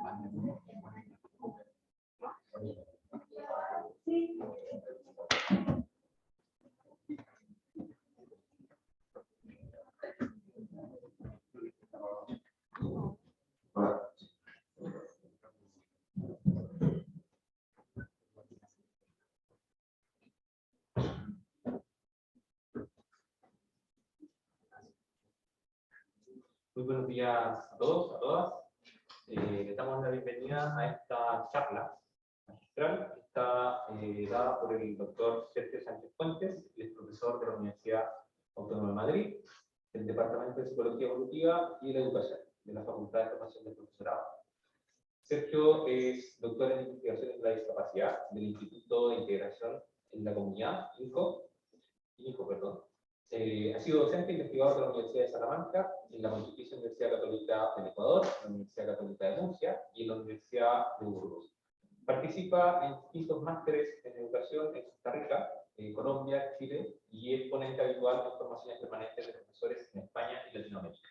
Muy buenos días a todos, a todas. Les damos la bienvenida a esta charla magistral que está dada por el doctor Sergio Sánchez Fuentes, que es profesor de la Universidad Autónoma de Madrid, del Departamento de Psicología Evolutiva y de la Educación, de la Facultad de Formación del Profesorado. Sergio es doctor en Investigación en la Discapacidad del Instituto de Integración en la Comunidad, INCO. Ha sido docente e investigador de la Universidad de Salamanca, en la Pontificia Universidad Católica del Ecuador, en la Universidad Católica de Murcia y en la Universidad de Burgos. Participa en distintos másteres en educación en Costa Rica, Colombia, Chile, y es ponente habitual en formaciones permanentes de profesores en España y Latinoamérica.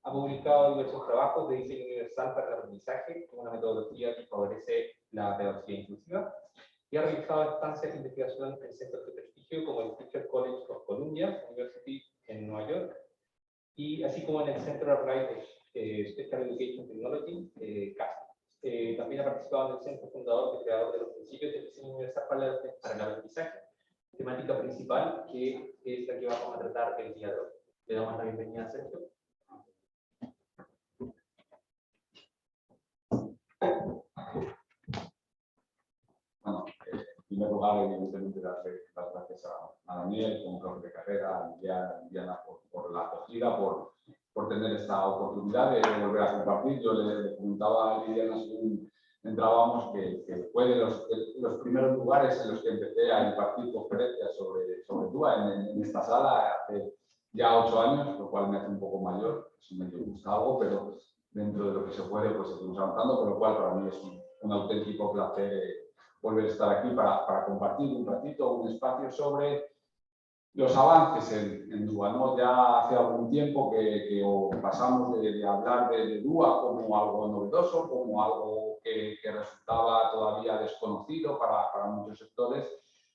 Ha publicado diversos trabajos de diseño universal para el aprendizaje, con una metodología que favorece la pedagogía inclusiva, y ha realizado estancias de investigación en centros de prestigio como el Teacher College of Columbia University en Nueva York, y así como en el Center of Applied Special Education Technology, CAST. También ha participado en el centro fundador y creador de los principios del diseño universal para el aprendizaje, temática principal que es la que vamos a tratar el día de hoy. Le damos la bienvenida a Sergio. Bueno, en primer lugar, evidentemente, darle las gracias a Daniel, como profe de carrera, a Liliana por la acogida, por tener esta oportunidad de volver a compartir. Yo le comentaba a Liliana según entrábamos que fue de los primeros lugares en los que empecé a impartir conferencias sobre DUA en esta sala hace ya 8 años, lo cual me hace un poco mayor, eso me gusta algo, pero dentro de lo que se puede, pues seguimos avanzando, con lo cual para mí es un auténtico placer volver a estar aquí para compartir un ratito, un espacio sobre los avances en DUA, ¿no? Ya hace algún tiempo que pasamos de hablar de DUA como algo novedoso, como algo que resultaba todavía desconocido para muchos sectores,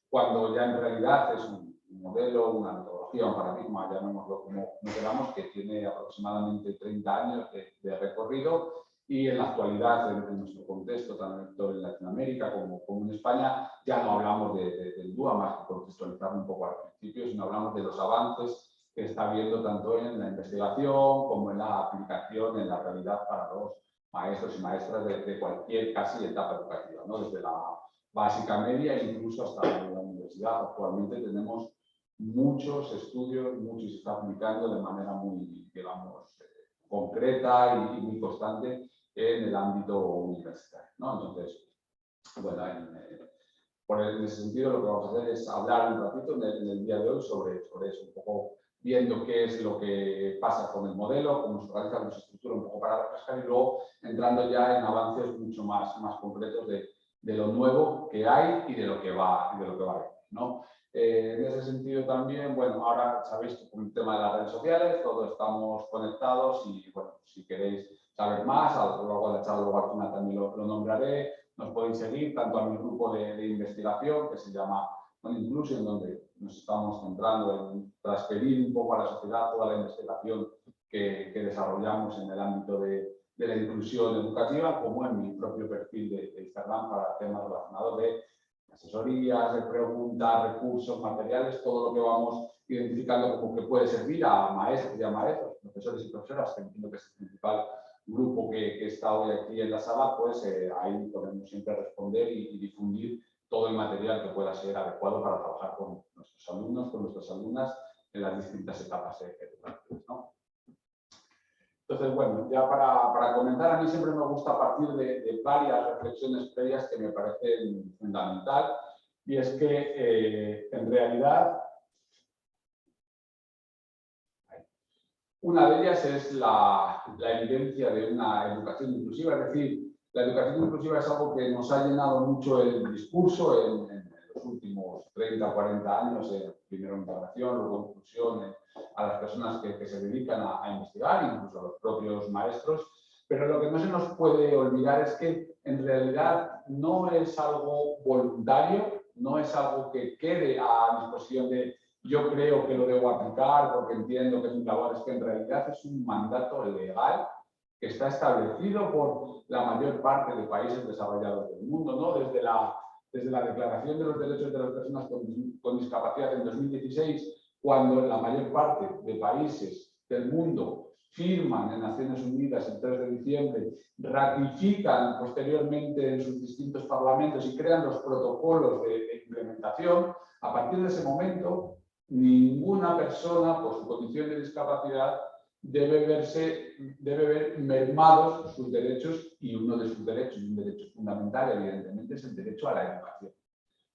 cuando ya en realidad es un modelo, una metodología, un paradigma, llamémoslo como queramos, que tiene aproximadamente 30 años de recorrido. Y en la actualidad, en nuestro contexto, tanto en Latinoamérica como en España, ya no hablamos del DUA, más que contextualizar un poco al principio, sino hablamos de los avances que está habiendo tanto en la investigación como en la aplicación en la realidad para los maestros y maestras de cualquier casi etapa educativa, ¿no? Desde la básica media e incluso hasta la universidad. Actualmente tenemos muchos estudios, muchos se está aplicando de manera muy, digamos, concreta y muy constante en el ámbito universitario, ¿no? Entonces, bueno, en ese sentido lo que vamos a hacer es hablar un ratito en el día de hoy sobre eso, un poco viendo qué es lo que pasa con el modelo, cómo se organiza, cómo se estructura, un poco para refrescar, y luego entrando ya en avances mucho más concretos de lo nuevo que hay y de lo que va a ir, ¿no? En ese sentido también, bueno, ahora sabéis que con el tema de las redes sociales todos estamos conectados y, bueno, si queréis saber más, a lo largo de la charla luego al final también lo nombraré, nos podéis seguir tanto a mi grupo de investigación que se llama Inclusion, donde nos estamos centrando en transferir un poco a la sociedad toda la investigación que desarrollamos en el ámbito de la inclusión educativa, como en mi propio perfil de Instagram para temas relacionados de asesorías, de preguntas, recursos, materiales, todo lo que vamos identificando como que puede servir a maestros y a maestros, profesores y profesoras, que entiendo que es el principal grupo que está hoy aquí en la sala, pues ahí podemos siempre responder y difundir todo el material que pueda ser adecuado para trabajar con nuestros alumnos, con nuestras alumnas en las distintas etapas educativas, ¿no? Entonces, bueno, ya para comentar, a mí siempre me gusta partir de varias reflexiones previas que me parecen fundamental, y es que en realidad una de ellas es la evidencia de una educación inclusiva, es decir, la educación inclusiva es algo que nos ha llenado mucho el discurso en los últimos 30, 40 años, primero integración, luego inclusión a las personas que se dedican a investigar, incluso a los propios maestros, Pero lo que no se nos puede olvidar es que en realidad no es algo voluntario, no es algo que quede a disposición de yo creo que lo debo aplicar porque entiendo que es mi labor, es que en realidad es un mandato legal que está establecido por la mayor parte de países desarrollados del mundo, ¿no? Desde la Declaración de los Derechos de las Personas con Discapacidad en 2016, cuando la mayor parte de países del mundo firman en Naciones Unidas el 3 de diciembre, ratifican posteriormente en sus distintos parlamentos y crean los protocolos de implementación. A partir de ese momento, ninguna persona, por su condición de discapacidad, debe ver mermados sus derechos, y uno de sus derechos, un derecho fundamental, evidentemente, es el derecho a la educación.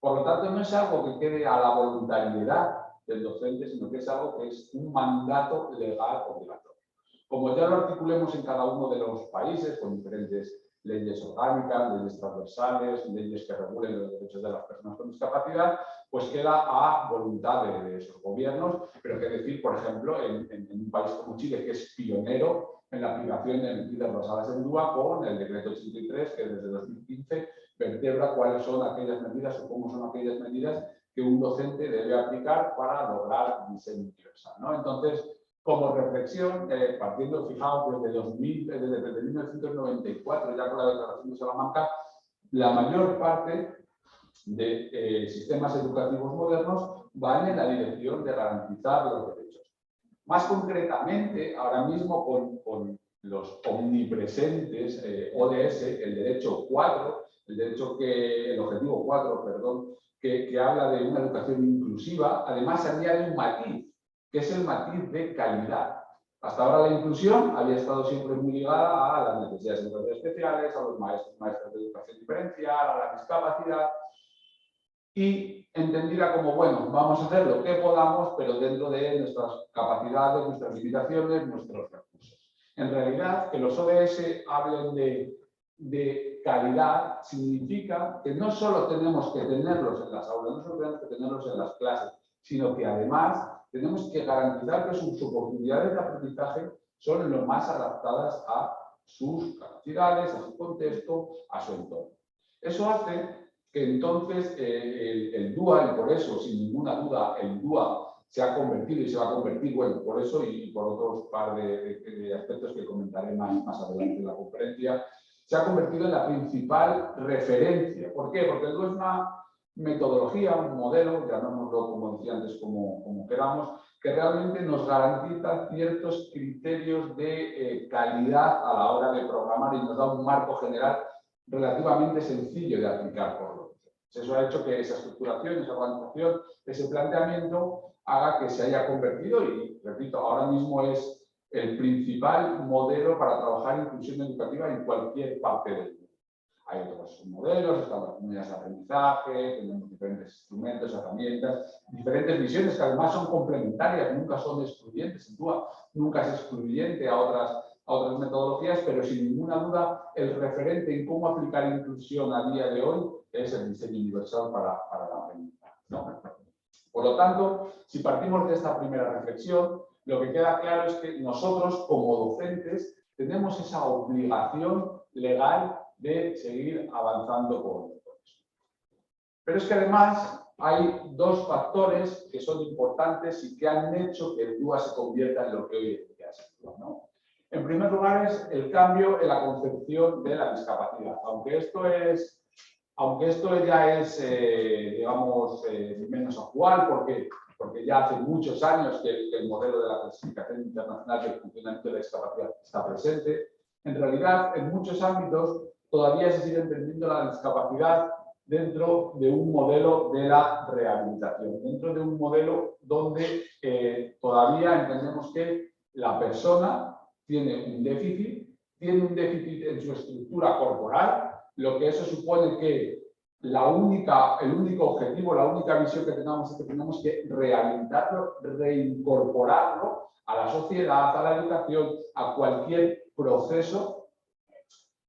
Por lo tanto, no es algo que quede a la voluntariedad del docente, sino que es algo que es un mandato legal obligatorio. Como ya lo articulemos en cada uno de los países, con diferentes leyes orgánicas, leyes transversales, leyes que regulen los derechos de las personas con discapacidad, pues queda a voluntad de esos gobiernos. Pero que decir, por ejemplo, en un país como Chile, que es pionero en la aplicación de medidas basadas en DUA, con el decreto 83, que desde 2015 vertebra cuáles son aquellas medidas o cómo son aquellas medidas que un docente debe aplicar para lograr diseño universal, ¿no? Entonces, como reflexión, partiendo, fijaos, desde 1994, ya con la Declaración de Salamanca, la mayor parte de sistemas educativos modernos van en la dirección de garantizar los derechos. Más concretamente, ahora mismo con los omnipresentes ODS, el derecho 4, el objetivo 4, perdón, que habla de una educación inclusiva, además añade un matiz, que es el matiz de calidad. Hasta ahora la inclusión había estado siempre muy ligada a las necesidades educativas especiales, a los maestros de educación diferencial, a la discapacidad, y entendida como, bueno, vamos a hacer lo que podamos, pero dentro de nuestras capacidades, nuestras limitaciones, nuestros recursos. En realidad, que los ODS hablen de calidad significa que no solo tenemos que tenerlos en las aulas, no solo tenemos que tenerlos en las clases, sino que además tenemos que garantizar que sus oportunidades de aprendizaje son lo más adaptadas a sus capacidades, a su contexto, a su entorno. Eso hace que entonces el DUA, y por eso, sin ninguna duda, el DUA se ha convertido y se va a convertir, bueno, por eso y por otros par de aspectos que comentaré más adelante en la conferencia, se ha convertido en la principal referencia. ¿Por qué? Porque el DUA es una metodología, un modelo, llamémoslo como decía antes, como queramos, que realmente nos garantiza ciertos criterios de calidad a la hora de programar y nos da un marco general relativamente sencillo de aplicar por lo que sea. Eso ha hecho que esa estructuración, esa organización, ese planteamiento haga que se haya convertido, y repito, ahora mismo es el principal modelo para trabajar inclusión educativa en cualquier parte del mundo. Hay otros modelos, están las comunidades de aprendizaje, tenemos diferentes instrumentos, herramientas, diferentes visiones que además son complementarias, nunca son excluyentes. En DUA nunca es excluyente a otras metodologías, pero sin ninguna duda el referente en cómo aplicar inclusión a día de hoy es el diseño universal para la aprendizaje, ¿no? Por lo tanto, si partimos de esta primera reflexión, lo que queda claro es que nosotros, como docentes, tenemos esa obligación legal de seguir avanzando con eso. Pero es que además hay dos factores que son importantes y que han hecho que el DUA se convierta en lo que hoy en día es, ¿no? En primer lugar es el cambio en la concepción de la discapacidad. Aunque esto ya es, digamos, menos actual, porque ya hace muchos años que el modelo de la clasificación internacional del funcionamiento de la discapacidad está presente, en realidad en muchos ámbitos todavía se sigue entendiendo la discapacidad dentro de un modelo de la rehabilitación, dentro de un modelo donde todavía entendemos que la persona tiene un déficit en su estructura corporal, lo que eso supone que el único objetivo, la única visión que tengamos es que tenemos que rehabilitarlo, reincorporarlo a la sociedad, a la educación, a cualquier proceso,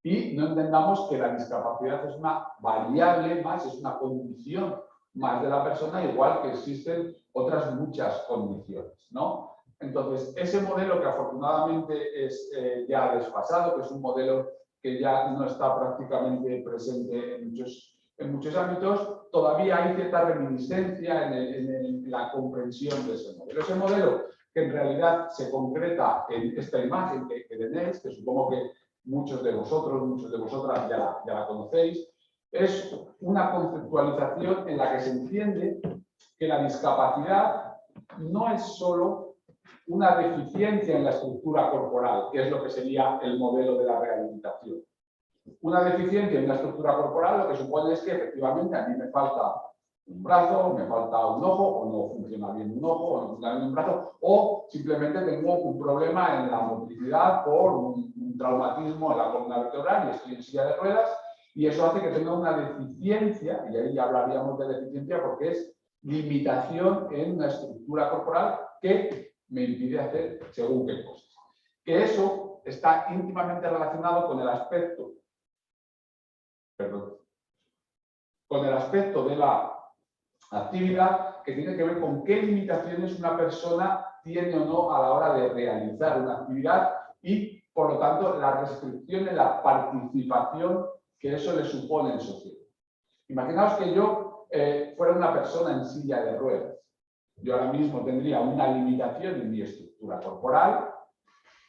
y no entendamos que la discapacidad es una variable más, es una condición más de la persona, igual que existen otras muchas condiciones, ¿no? Entonces, ese modelo que afortunadamente es ya desfasado, que es un modelo que ya no está prácticamente presente en muchos ámbitos, todavía hay cierta reminiscencia en la comprensión de ese modelo. Ese modelo que en realidad se concreta en esta imagen que tenéis, que supongo que muchos de vosotros, muchas de vosotras ya la conocéis, es una conceptualización en la que se entiende que la discapacidad no es solo una deficiencia en la estructura corporal, que es lo que sería el modelo de la rehabilitación. Una deficiencia en la estructura corporal lo que supone es que efectivamente a mí me falta un brazo, me falta un ojo, o no funciona bien un ojo, o no funciona bien un brazo, o simplemente tengo un problema en la motricidad por un traumatismo en la columna vertebral y estoy en silla de ruedas, y eso hace que tenga una deficiencia, y ahí ya hablaríamos de deficiencia porque es limitación en una estructura corporal que me impide hacer según qué cosas. Que eso está íntimamente relacionado con el aspecto, de la actividad, que tiene que ver con qué limitaciones una persona tiene o no a la hora de realizar una actividad y, por lo tanto, la restricción en la participación que eso le supone en sociedad. Imaginaos que yo fuera una persona en silla de ruedas. Yo ahora mismo tendría una limitación en mi estructura corporal,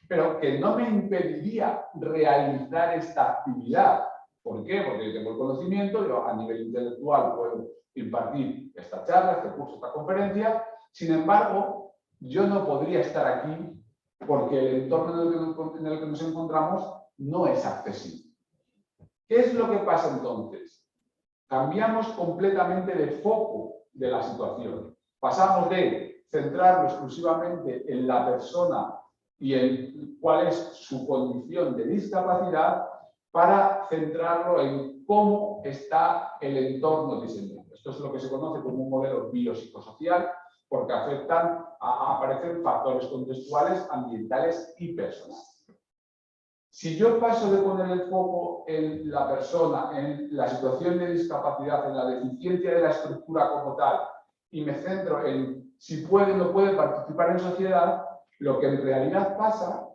pero que no me impediría realizar esta actividad. ¿Por qué? Porque yo tengo el conocimiento, yo a nivel intelectual puedo impartir esta charla, este curso, esta conferencia. Sin embargo, yo no podría estar aquí porque el entorno en el que nos encontramos no es accesible. ¿Qué es lo que pasa entonces? Cambiamos completamente de foco de la situación. Pasamos de centrarlo exclusivamente en la persona y en cuál es su condición de discapacidad para centrarlo en cómo está el entorno diseñado. Esto es lo que se conoce como un modelo biopsicosocial, porque aparecen factores contextuales, ambientales y personales. Si yo paso de poner el foco en la persona, en la situación de discapacidad, en la deficiencia de la estructura como tal, y me centro en si puede o no puede participar en sociedad, lo que en realidad pasa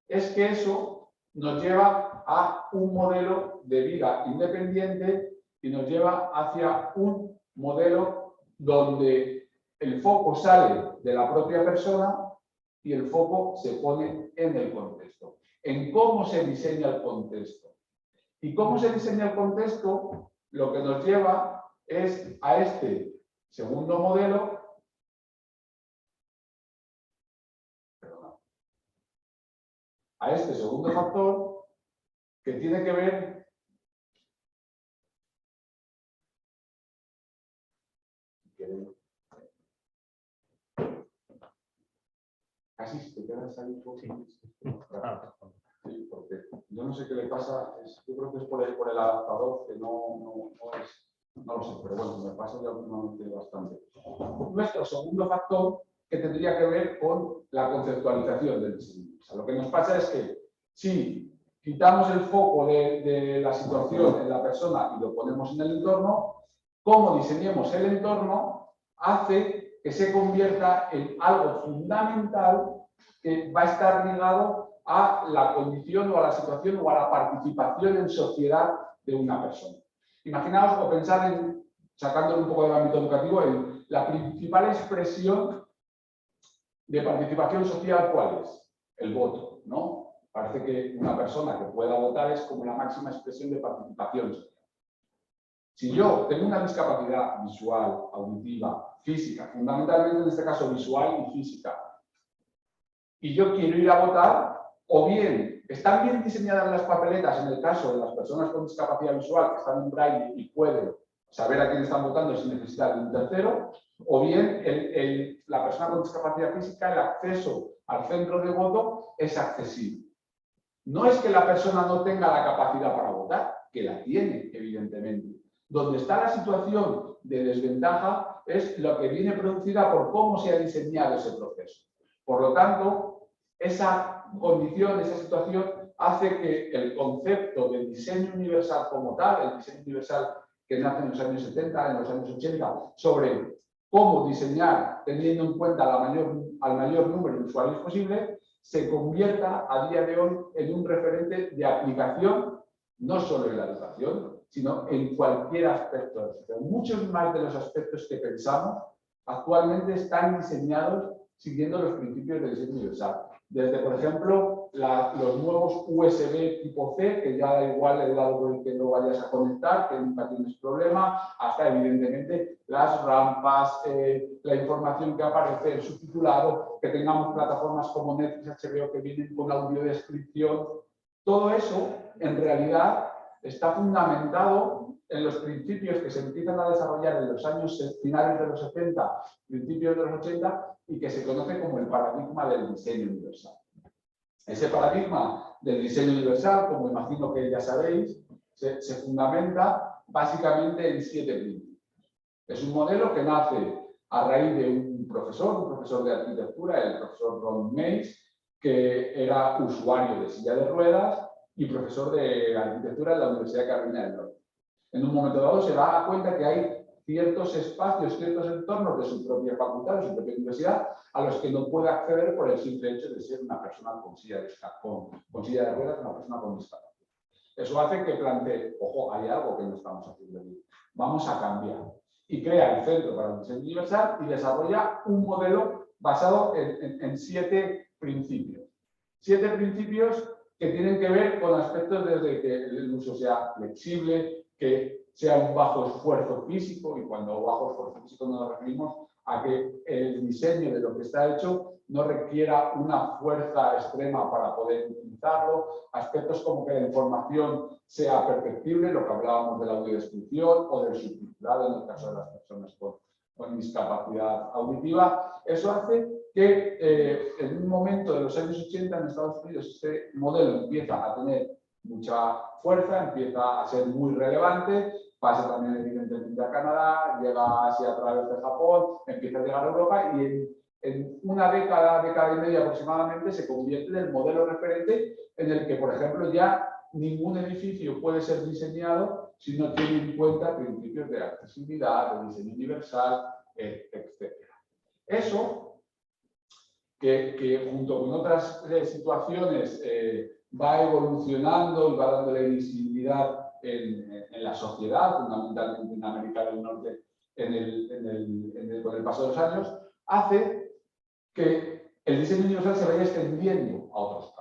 es que eso nos lleva a un modelo de vida independiente y nos lleva hacia un modelo donde el foco sale de la propia persona y el foco se pone en el contexto, en cómo se diseña el contexto. Y cómo se diseña el contexto, lo que nos lleva es a este segundo modelo, a este segundo factor, que tiene que ver casi te quedas ahí. Sí, porque yo no sé qué le pasa, yo creo que es por el adaptador, que no lo sé, pero bueno, me pasa ya últimamente bastante. Nuestro segundo factor que tendría que ver con la conceptualización del diseño. O sea, lo que nos pasa es que si quitamos el foco de la situación en la persona y lo ponemos en el entorno, cómo diseñemos el entorno hace que se convierta en algo fundamental que va a estar ligado a la condición o a la situación o a la participación en sociedad de una persona. Imaginaos o pensad en, sacándolo un poco del ámbito educativo, en la principal expresión de participación social, ¿cuál es? El voto, ¿no? Parece que una persona que pueda votar es como la máxima expresión de participación social. Si yo tengo una discapacidad visual, auditiva, física, fundamentalmente en este caso visual y física, y yo quiero ir a votar, o bien están bien diseñadas las papeletas en el caso de las personas con discapacidad visual que están en braille y pueden saber a quién están votando sin necesidad de un tercero, o bien la persona con discapacidad física, el acceso al centro de voto es accesible. No es que la persona no tenga la capacidad para votar, que la tiene, evidentemente. Donde está la situación de desventaja es lo que viene producida por cómo se ha diseñado ese proceso. Por lo tanto, esa condición, esa situación, hace que el concepto de diseño universal como tal, el diseño universal que nace en los años 70, en los años 80, sobre cómo diseñar teniendo en cuenta la mayor al mayor número de usuarios posible, se convierta a día de hoy en un referente de aplicación, no solo en la educación, sino en cualquier aspecto de la sociedad. Muchos más de los aspectos que pensamos actualmente están diseñados siguiendo los principios del diseño universal. Desde, por ejemplo, los nuevos USB tipo C, que ya da igual el lado con el que lo vayas a conectar, que nunca tienes problema, hasta evidentemente las rampas, la información que aparece, el subtitulado, que tengamos plataformas como Netflix, HBO, que vienen con audiodescripción. Todo eso, en realidad, está fundamentado en los principios que se empiezan a desarrollar en los años finales de los 70, principios de los 80, y que se conoce como el paradigma del diseño universal. Ese paradigma del diseño universal, como imagino que ya sabéis, se fundamenta básicamente en 7 principios. Es un modelo que nace a raíz de un profesor de arquitectura, el profesor Ron Mays, que era usuario de silla de ruedas y profesor de arquitectura en la Universidad de Carolina del Norte. En un momento dado se da cuenta que hay ciertos espacios, ciertos entornos de su propia facultad, de su propia universidad, a los que no puede acceder por el simple hecho de ser una persona con silla de ruedas, una persona con discapacidad. Eso hace que plantee, ojo, hay algo que no estamos haciendo bien, vamos a cambiar. Y crea el Centro para el Diseño Universal y desarrolla un modelo basado en 7 principios. 7 principios que tienen que ver con aspectos desde que el uso sea flexible, que sea un bajo esfuerzo físico, y cuando bajo esfuerzo físico nos referimos a que el diseño de lo que está hecho no requiera una fuerza extrema para poder utilizarlo, aspectos como que la información sea perceptible, lo que hablábamos de la audiodescripción o del subtitulado en el caso de las personas con discapacidad auditiva. Eso hace que en un momento de los años 80 en Estados Unidos este modelo empieza a tener mucha fuerza, empieza a ser muy relevante, pasa también evidentemente a Canadá, llega a Asia a través de Japón, empieza a llegar a Europa y en una década y media aproximadamente se convierte en el modelo referente en el que, por ejemplo, ya ningún edificio puede ser diseñado si no tiene en cuenta principios de accesibilidad, de diseño universal, etc. Eso, que junto con otras situaciones va evolucionando y va dándole visibilidad en la sociedad, fundamentalmente en América del Norte con el paso de los años, hace que el diseño universal se vaya extendiendo a otros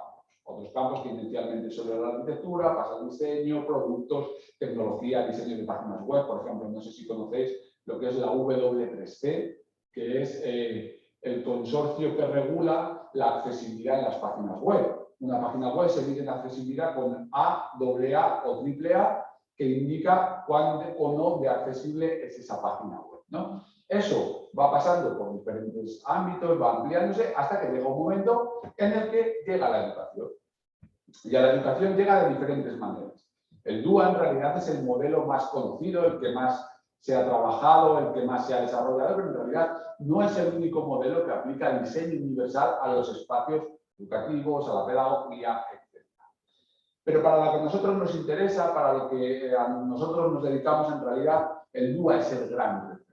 campos que inicialmente solo era la arquitectura, pasa al diseño, productos, tecnología, diseño de páginas web. Por ejemplo, no sé si conocéis lo que es la W3C, que es el consorcio que regula la accesibilidad en las páginas web. Una página web se mide en accesibilidad con A, AA o AAA, que indica cuán o no de accesible es esa página web, ¿no? Eso va pasando por diferentes ámbitos, va ampliándose hasta que llega un momento en el que llega la educación. Y a la educación llega de diferentes maneras. El DUA en realidad es el modelo más conocido, el que más se ha trabajado, el que más se ha desarrollado, pero en realidad no es el único modelo que aplica el diseño universal a los espacios educativos, a la pedagogía, etc. Pero para lo que a nosotros nos interesa, para lo que a nosotros nos dedicamos, en realidad, el DUA es el gran referente.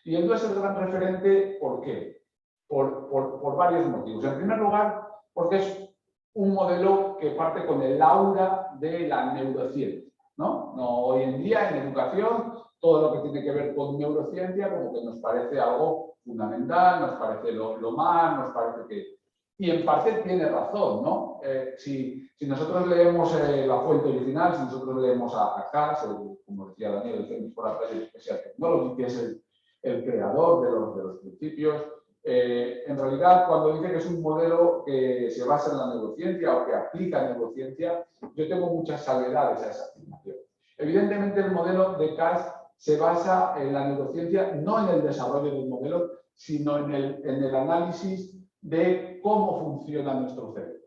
Y el DUA es el gran referente, ¿por qué? Por varios motivos. En primer lugar, porque es un modelo que parte con el aura de la neurociencia, ¿no? Hoy en día, en educación, todo lo que tiene que ver con neurociencia como que nos parece algo fundamental, nos parece lo más, nos parece que... Y en parte tiene razón, ¿no? Si nosotros leemos la fuente original, si nosotros leemos a Cass, como decía Daniel, el Centro for Applied Special Technology, que es el creador de los principios, en realidad, cuando dice que es un modelo que se basa en la neurociencia o que aplica neurociencia, yo tengo muchas salvedades a esa afirmación. Evidentemente, el modelo de Cass se basa en la neurociencia, no en el desarrollo del modelo, sino en el análisis de cómo funciona nuestro cerebro.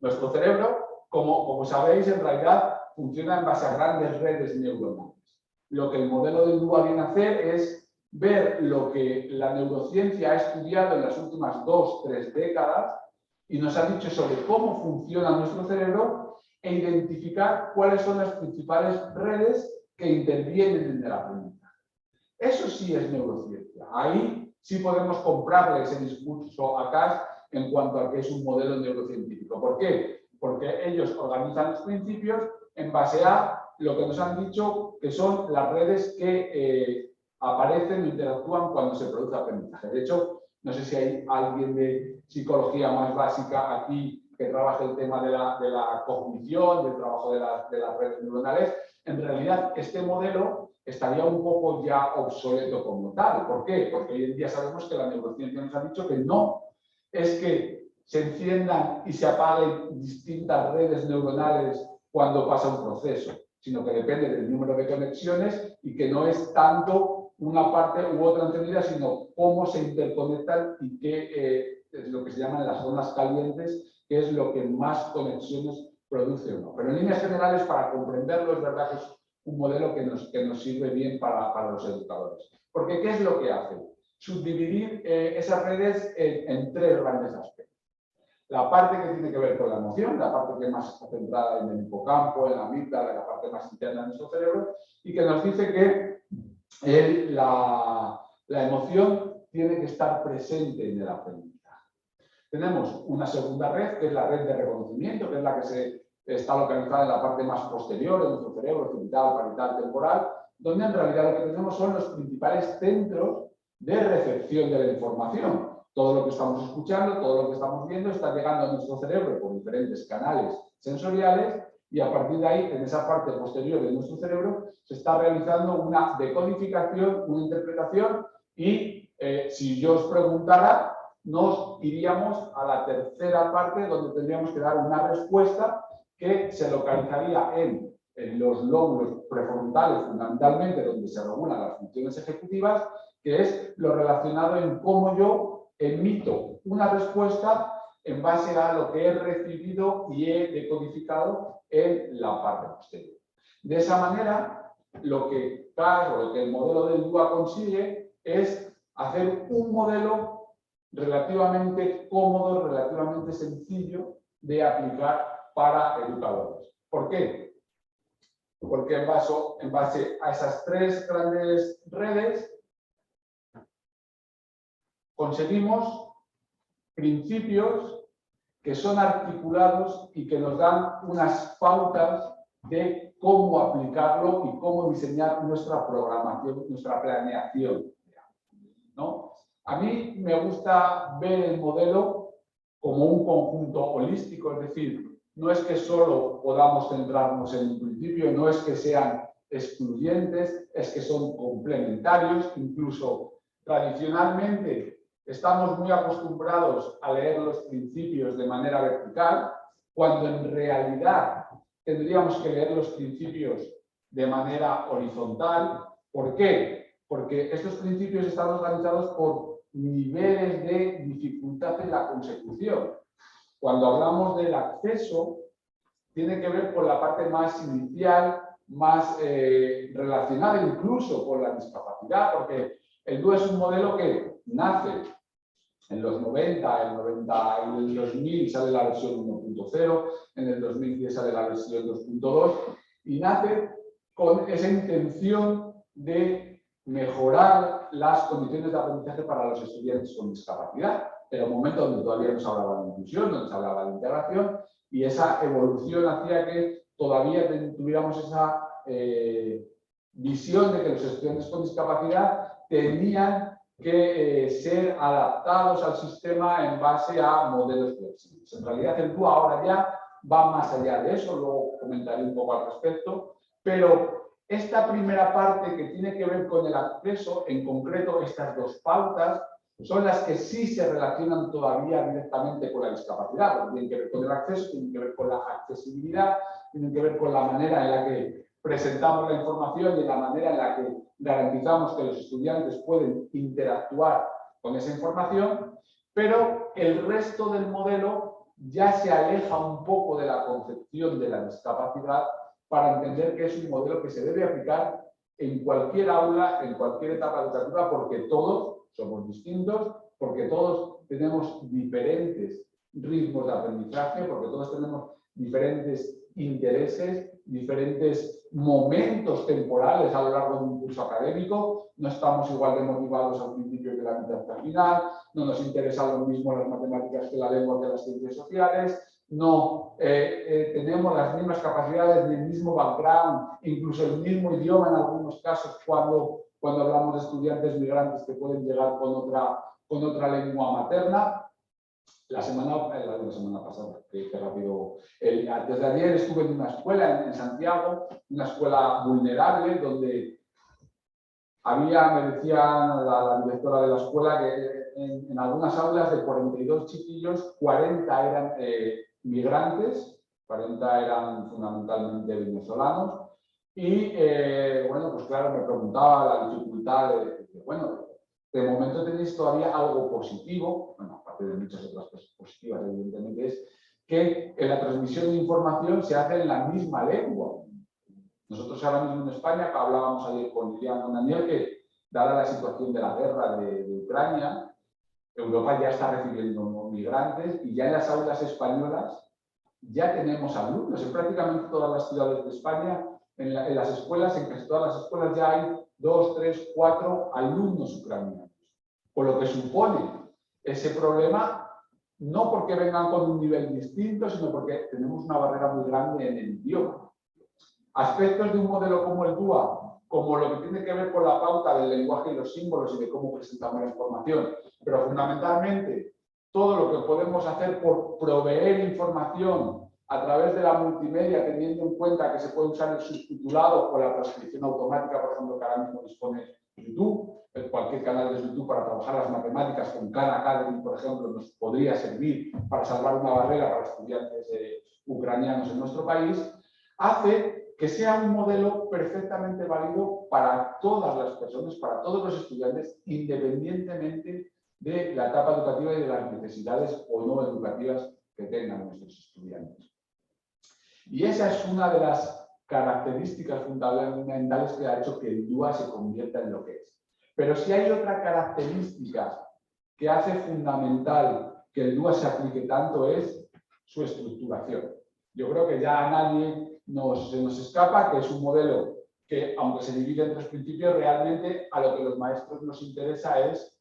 Nuestro cerebro, como sabéis, en realidad funciona en base a grandes redes neuronales. Lo que el modelo del DUA viene a hacer es ver lo que la neurociencia ha estudiado en las últimas 2-3 décadas y nos ha dicho sobre cómo funciona nuestro cerebro e identificar cuáles son las principales redes que intervienen en el aprendizaje. Eso sí es neurociencia. Ahí sí podemos comprarle ese discurso a Cass en cuanto a que es un modelo neurocientífico. ¿Por qué? Porque ellos organizan los principios en base a lo que nos han dicho que son las redes que aparecen e interactúan cuando se produce aprendizaje. De hecho, no sé si hay alguien de psicología más básica aquí que trabaje el tema de la cognición, del trabajo de las redes neuronales. En realidad, este modelo estaría un poco ya obsoleto como tal. ¿Por qué? Porque hoy en día sabemos que la neurociencia nos ha dicho que no es que se enciendan y se apaguen distintas redes neuronales cuando pasa un proceso, sino que depende del número de conexiones y que no es tanto una parte u otra encendida, sino cómo se interconectan y qué es lo que se llaman las zonas calientes, que es lo que más conexiones produce o no. Pero en líneas generales, para comprenderlo, es verdad que es un modelo que nos sirve bien para los educadores. Porque ¿qué es lo que hace? Subdividir esas redes en tres grandes aspectos. La parte que tiene que ver con la emoción, la parte que más está centrada en el hipocampo, en la amígdala, la parte más interna de nuestro cerebro, y que nos dice que la emoción tiene que estar presente en el aprendizaje. Tenemos una segunda red, que es la red de reconocimiento, que es la que está localizada en la parte más posterior de nuestro cerebro, occipital, parietal, temporal, donde en realidad lo que tenemos son los principales centros de recepción de la información. Todo lo que estamos escuchando, todo lo que estamos viendo está llegando a nuestro cerebro por diferentes canales sensoriales y a partir de ahí, en esa parte posterior de nuestro cerebro, se está realizando una decodificación, una interpretación y si yo os preguntara, nos iríamos a la tercera parte donde tendríamos que dar una respuesta que se localizaría en los lóbulos prefrontales, fundamentalmente donde se regulan las funciones ejecutivas, que es lo relacionado en cómo yo emito una respuesta en base a lo que he recibido y he decodificado en la parte posterior. De esa manera, lo que CAS o lo que el modelo del DUA consigue es hacer un modelo relativamente cómodo, relativamente sencillo de aplicar para educadores. ¿Por qué? Porque en base a esas tres grandes redes conseguimos principios que son articulados y que nos dan unas pautas de cómo aplicarlo y cómo diseñar nuestra programación, nuestra planeación, ¿no? A mí me gusta ver el modelo como un conjunto holístico, es decir, no es que solo podamos centrarnos en un principio, no es que sean excluyentes, es que son complementarios, incluso tradicionalmente estamos muy acostumbrados a leer los principios de manera vertical, cuando en realidad tendríamos que leer los principios de manera horizontal. ¿Por qué? Porque estos principios están organizados por niveles de dificultad en la consecución. Cuando hablamos del acceso, tiene que ver con la parte más inicial, más relacionada incluso con la discapacidad, porque el DUA es un modelo que nace en los 90, en el 2000 sale la versión 1.0, en el 2010 sale la versión 2.2 y nace con esa intención de mejorar las condiciones de aprendizaje para los estudiantes con discapacidad. Era un momento donde todavía no se hablaba de inclusión, donde se hablaba de integración y esa evolución hacía que todavía tuviéramos esa visión de que los estudiantes con discapacidad tenían que ser adaptados al sistema en base a modelos flexibles. En realidad el DUA ahora ya va más allá de eso, luego comentaré un poco al respecto, pero esta primera parte que tiene que ver con el acceso, en concreto estas dos pautas, son las que sí se relacionan todavía directamente con la discapacidad, porque tienen que ver con el acceso, tienen que ver con la accesibilidad, tienen que ver con la manera en la que presentamos la información y la manera en la que garantizamos que los estudiantes pueden interactuar con esa información, pero el resto del modelo ya se aleja un poco de la concepción de la discapacidad para entender que es un modelo que se debe aplicar en cualquier aula, en cualquier etapa educativa, porque todos somos distintos, porque todos tenemos diferentes ritmos de aprendizaje, porque todos tenemos diferentes intereses, diferentes momentos temporales a lo largo de un curso académico. No estamos igual de motivados al principio que la mitad al final, no nos interesan lo mismo las matemáticas que la lengua, que las ciencias sociales, no tenemos las mismas capacidades ni el mismo background, incluso el mismo idioma en algunos casos cuando hablamos de estudiantes migrantes que pueden llegar con otra lengua materna. La semana pasada, que rápido, antes de ayer estuve en una escuela en Santiago, una escuela vulnerable, donde me decía la directora de la escuela que en algunas aulas de 42 chiquillos, 40 eran migrantes, 40 eran fundamentalmente venezolanos, y bueno, pues claro, me preguntaba la dificultad bueno, de momento tenéis todavía algo positivo, bueno, aparte de muchas otras cosas positivas, evidentemente, es que la transmisión de información se hace en la misma lengua. Nosotros ahora mismo en España, hablábamos ayer con Lilian, con Daniel, que dada la situación de la guerra de Ucrania, Europa ya está recibiendo migrantes y ya en las aulas españolas ya tenemos alumnos. En prácticamente todas las ciudades de España, en las escuelas, en casi todas las escuelas ya hay 2, 3, 4 alumnos ucranianos. Con lo que supone ese problema, no porque vengan con un nivel distinto, sino porque tenemos una barrera muy grande en el idioma. Aspectos de un modelo como el DUA, como lo que tiene que ver con la pauta del lenguaje y los símbolos y de cómo presentamos la información, pero fundamentalmente todo lo que podemos hacer por proveer información a través de la multimedia, teniendo en cuenta que se puede usar el subtitulado o la transcripción automática, por ejemplo, que ahora mismo dispone YouTube, cualquier canal de YouTube para trabajar las matemáticas, con Khan Academy, por ejemplo, nos podría servir para salvar una barrera para estudiantes ucranianos en nuestro país, hace que sea un modelo perfectamente válido para todas las personas, para todos los estudiantes, independientemente de la etapa educativa y de las necesidades o no educativas que tengan nuestros estudiantes. Y esa es una de las características fundamentales que ha hecho que el DUA se convierta en lo que es. Pero si hay otra característica que hace fundamental que el DUA se aplique tanto es su estructuración. Yo creo que ya a nadie se nos escapa que es un modelo que, aunque se divide en 3 principios, realmente a lo que los maestros nos interesa es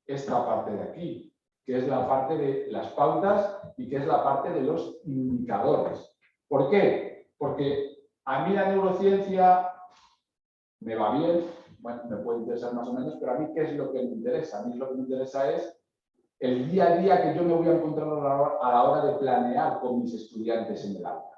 esta parte de aquí, que es la parte de las pautas y que es la parte de los indicadores. ¿Por qué? Porque a mí la neurociencia me va bien, bueno, me puede interesar más o menos, pero a mí, ¿qué es lo que me interesa? A mí lo que me interesa es el día a día que yo me voy a encontrar a la hora de planear con mis estudiantes en el aula.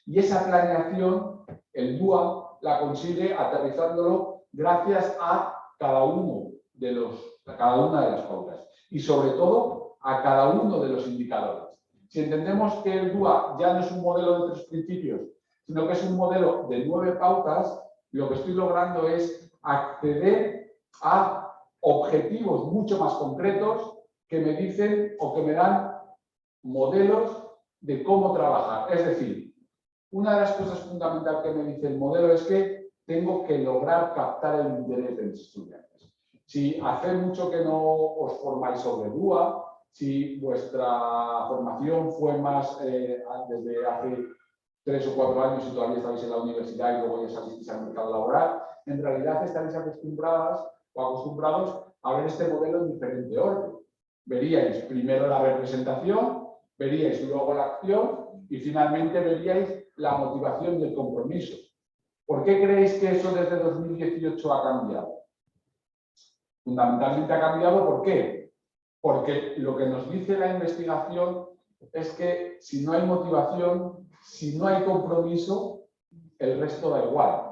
Y esa planeación, el DUA la consigue aterrizándolo gracias a cada una de las pautas y sobre todo a cada uno de los indicadores. Si entendemos que el DUA ya no es un modelo de 3 principios, sino que es un modelo de 9 pautas, lo que estoy logrando es acceder a objetivos mucho más concretos que me dicen o que me dan modelos de cómo trabajar. Es decir, una de las cosas fundamentales que me dice el modelo es que tengo que lograr captar el interés de mis estudiantes. Si hace mucho que no os formáis sobre DUA, si vuestra formación fue más desde hace 3 o 4 años y todavía estáis en la universidad y luego ya salís al mercado laboral, en realidad estaréis acostumbradas o acostumbrados a ver este modelo en diferente orden. Veríais primero la representación, veríais luego la acción y finalmente veríais la motivación y el compromiso. ¿Por qué creéis que eso desde 2018 ha cambiado? Fundamentalmente ha cambiado, ¿por qué? Porque lo que nos dice la investigación es que si no hay motivación, si no hay compromiso, el resto da igual.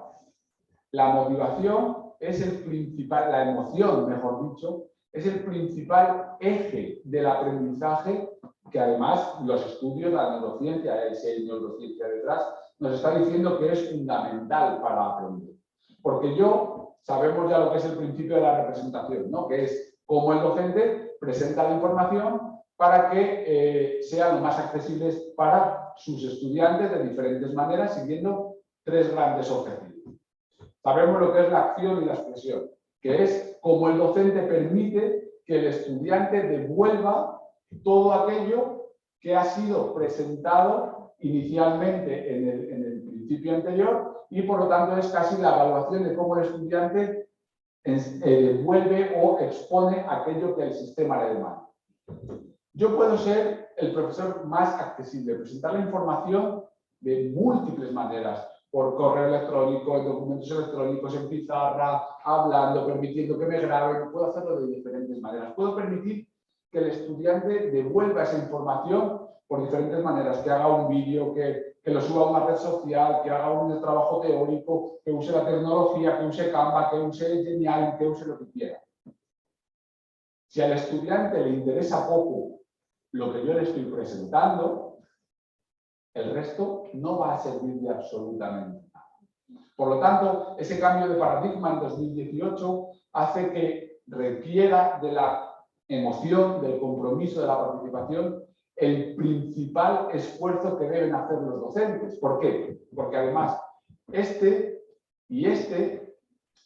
La motivación es el principal, la emoción, mejor dicho, es el principal eje del aprendizaje que además los estudios, la neurociencia, esa neurociencia detrás, nos está diciendo que es fundamental para aprender. Porque sabemos ya lo que es el principio de la representación, ¿no? Que es cómo el docente presenta la información para que sean lo más accesibles para sus estudiantes de diferentes maneras, siguiendo 3 grandes objetivos. Sabemos lo que es la acción y la expresión, que es cómo el docente permite que el estudiante devuelva todo aquello que ha sido presentado inicialmente en el principio anterior y por lo tanto es casi la evaluación de cómo el estudiante devuelve o expone aquello que el sistema le demanda. Yo puedo ser el profesor más accesible, presentar la información de múltiples maneras, por correo electrónico, en documentos electrónicos, en pizarra, hablando, permitiendo que me graben. Puedo hacerlo de diferentes maneras. Puedo permitir que el estudiante devuelva esa información por diferentes maneras, que haga un vídeo, que lo suba a una red social, que haga un trabajo teórico, que use la tecnología, que use Canva, que use Genial, que use lo que quiera. Si al estudiante le interesa poco lo que yo le estoy presentando, el resto no va a servir de absolutamente nada. Por lo tanto, ese cambio de paradigma en 2018 hace que requiera de la emoción, del compromiso, de la participación, el principal esfuerzo que deben hacer los docentes. ¿Por qué? Porque además, este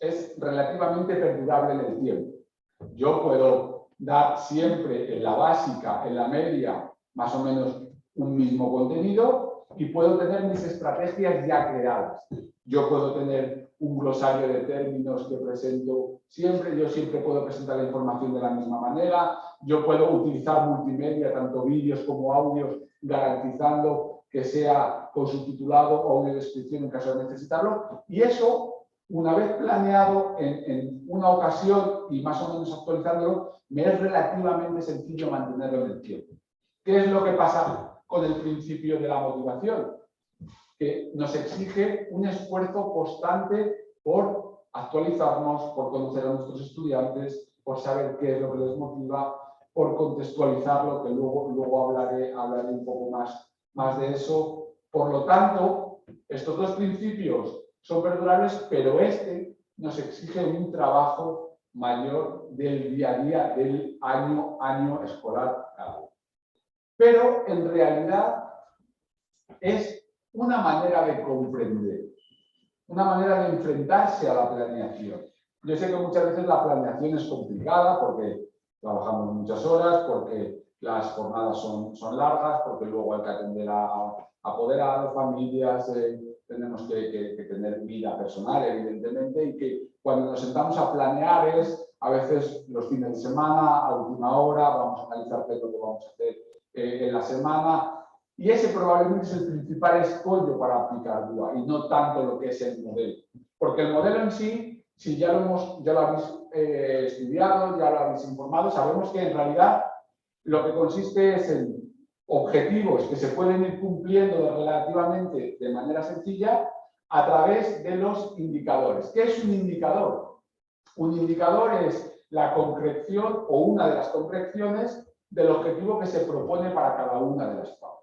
es relativamente perdurable en el tiempo. Yo puedo dar siempre en la básica, en la media, más o menos un mismo contenido y puedo tener mis estrategias ya creadas. Yo puedo tener un glosario de términos que presento siempre, yo siempre puedo presentar la información de la misma manera, yo puedo utilizar multimedia, tanto vídeos como audios, garantizando que sea con subtitulado o una descripción en caso de necesitarlo. Y eso, una vez planeado en una ocasión y más o menos actualizándolo, me es relativamente sencillo mantenerlo en el tiempo. ¿Qué es lo que pasa con el principio de la motivación? Que nos exige un esfuerzo constante por actualizarnos, por conocer a nuestros estudiantes, por saber qué es lo que les motiva, por contextualizarlo, que luego hablaré un poco más de eso. Por lo tanto, estos dos principios son perdurables, pero este nos exige un trabajo mayor del día a día, del año escolar cada uno. Pero en realidad es una manera de comprender, una manera de enfrentarse a la planeación. Yo sé que muchas veces la planeación es complicada porque trabajamos muchas horas, porque las jornadas son largas, porque luego hay que atender a apoderados, familias, tenemos que tener vida personal, evidentemente, y que cuando nos sentamos a planear es a veces los fines de semana, a última hora, vamos a analizar qué es lo que vamos a hacer en la semana. Y ese probablemente es el principal escollo para aplicar DUA y no tanto lo que es el modelo. Porque el modelo en sí, si ya lo habéis estudiado, ya lo habéis informado, sabemos que en realidad lo que consiste es en objetivos que se pueden ir cumpliendo relativamente de manera sencilla a través de los indicadores. ¿Qué es un indicador? Un indicador es la concreción o una de las concreciones del objetivo que se propone para cada una de las pautas.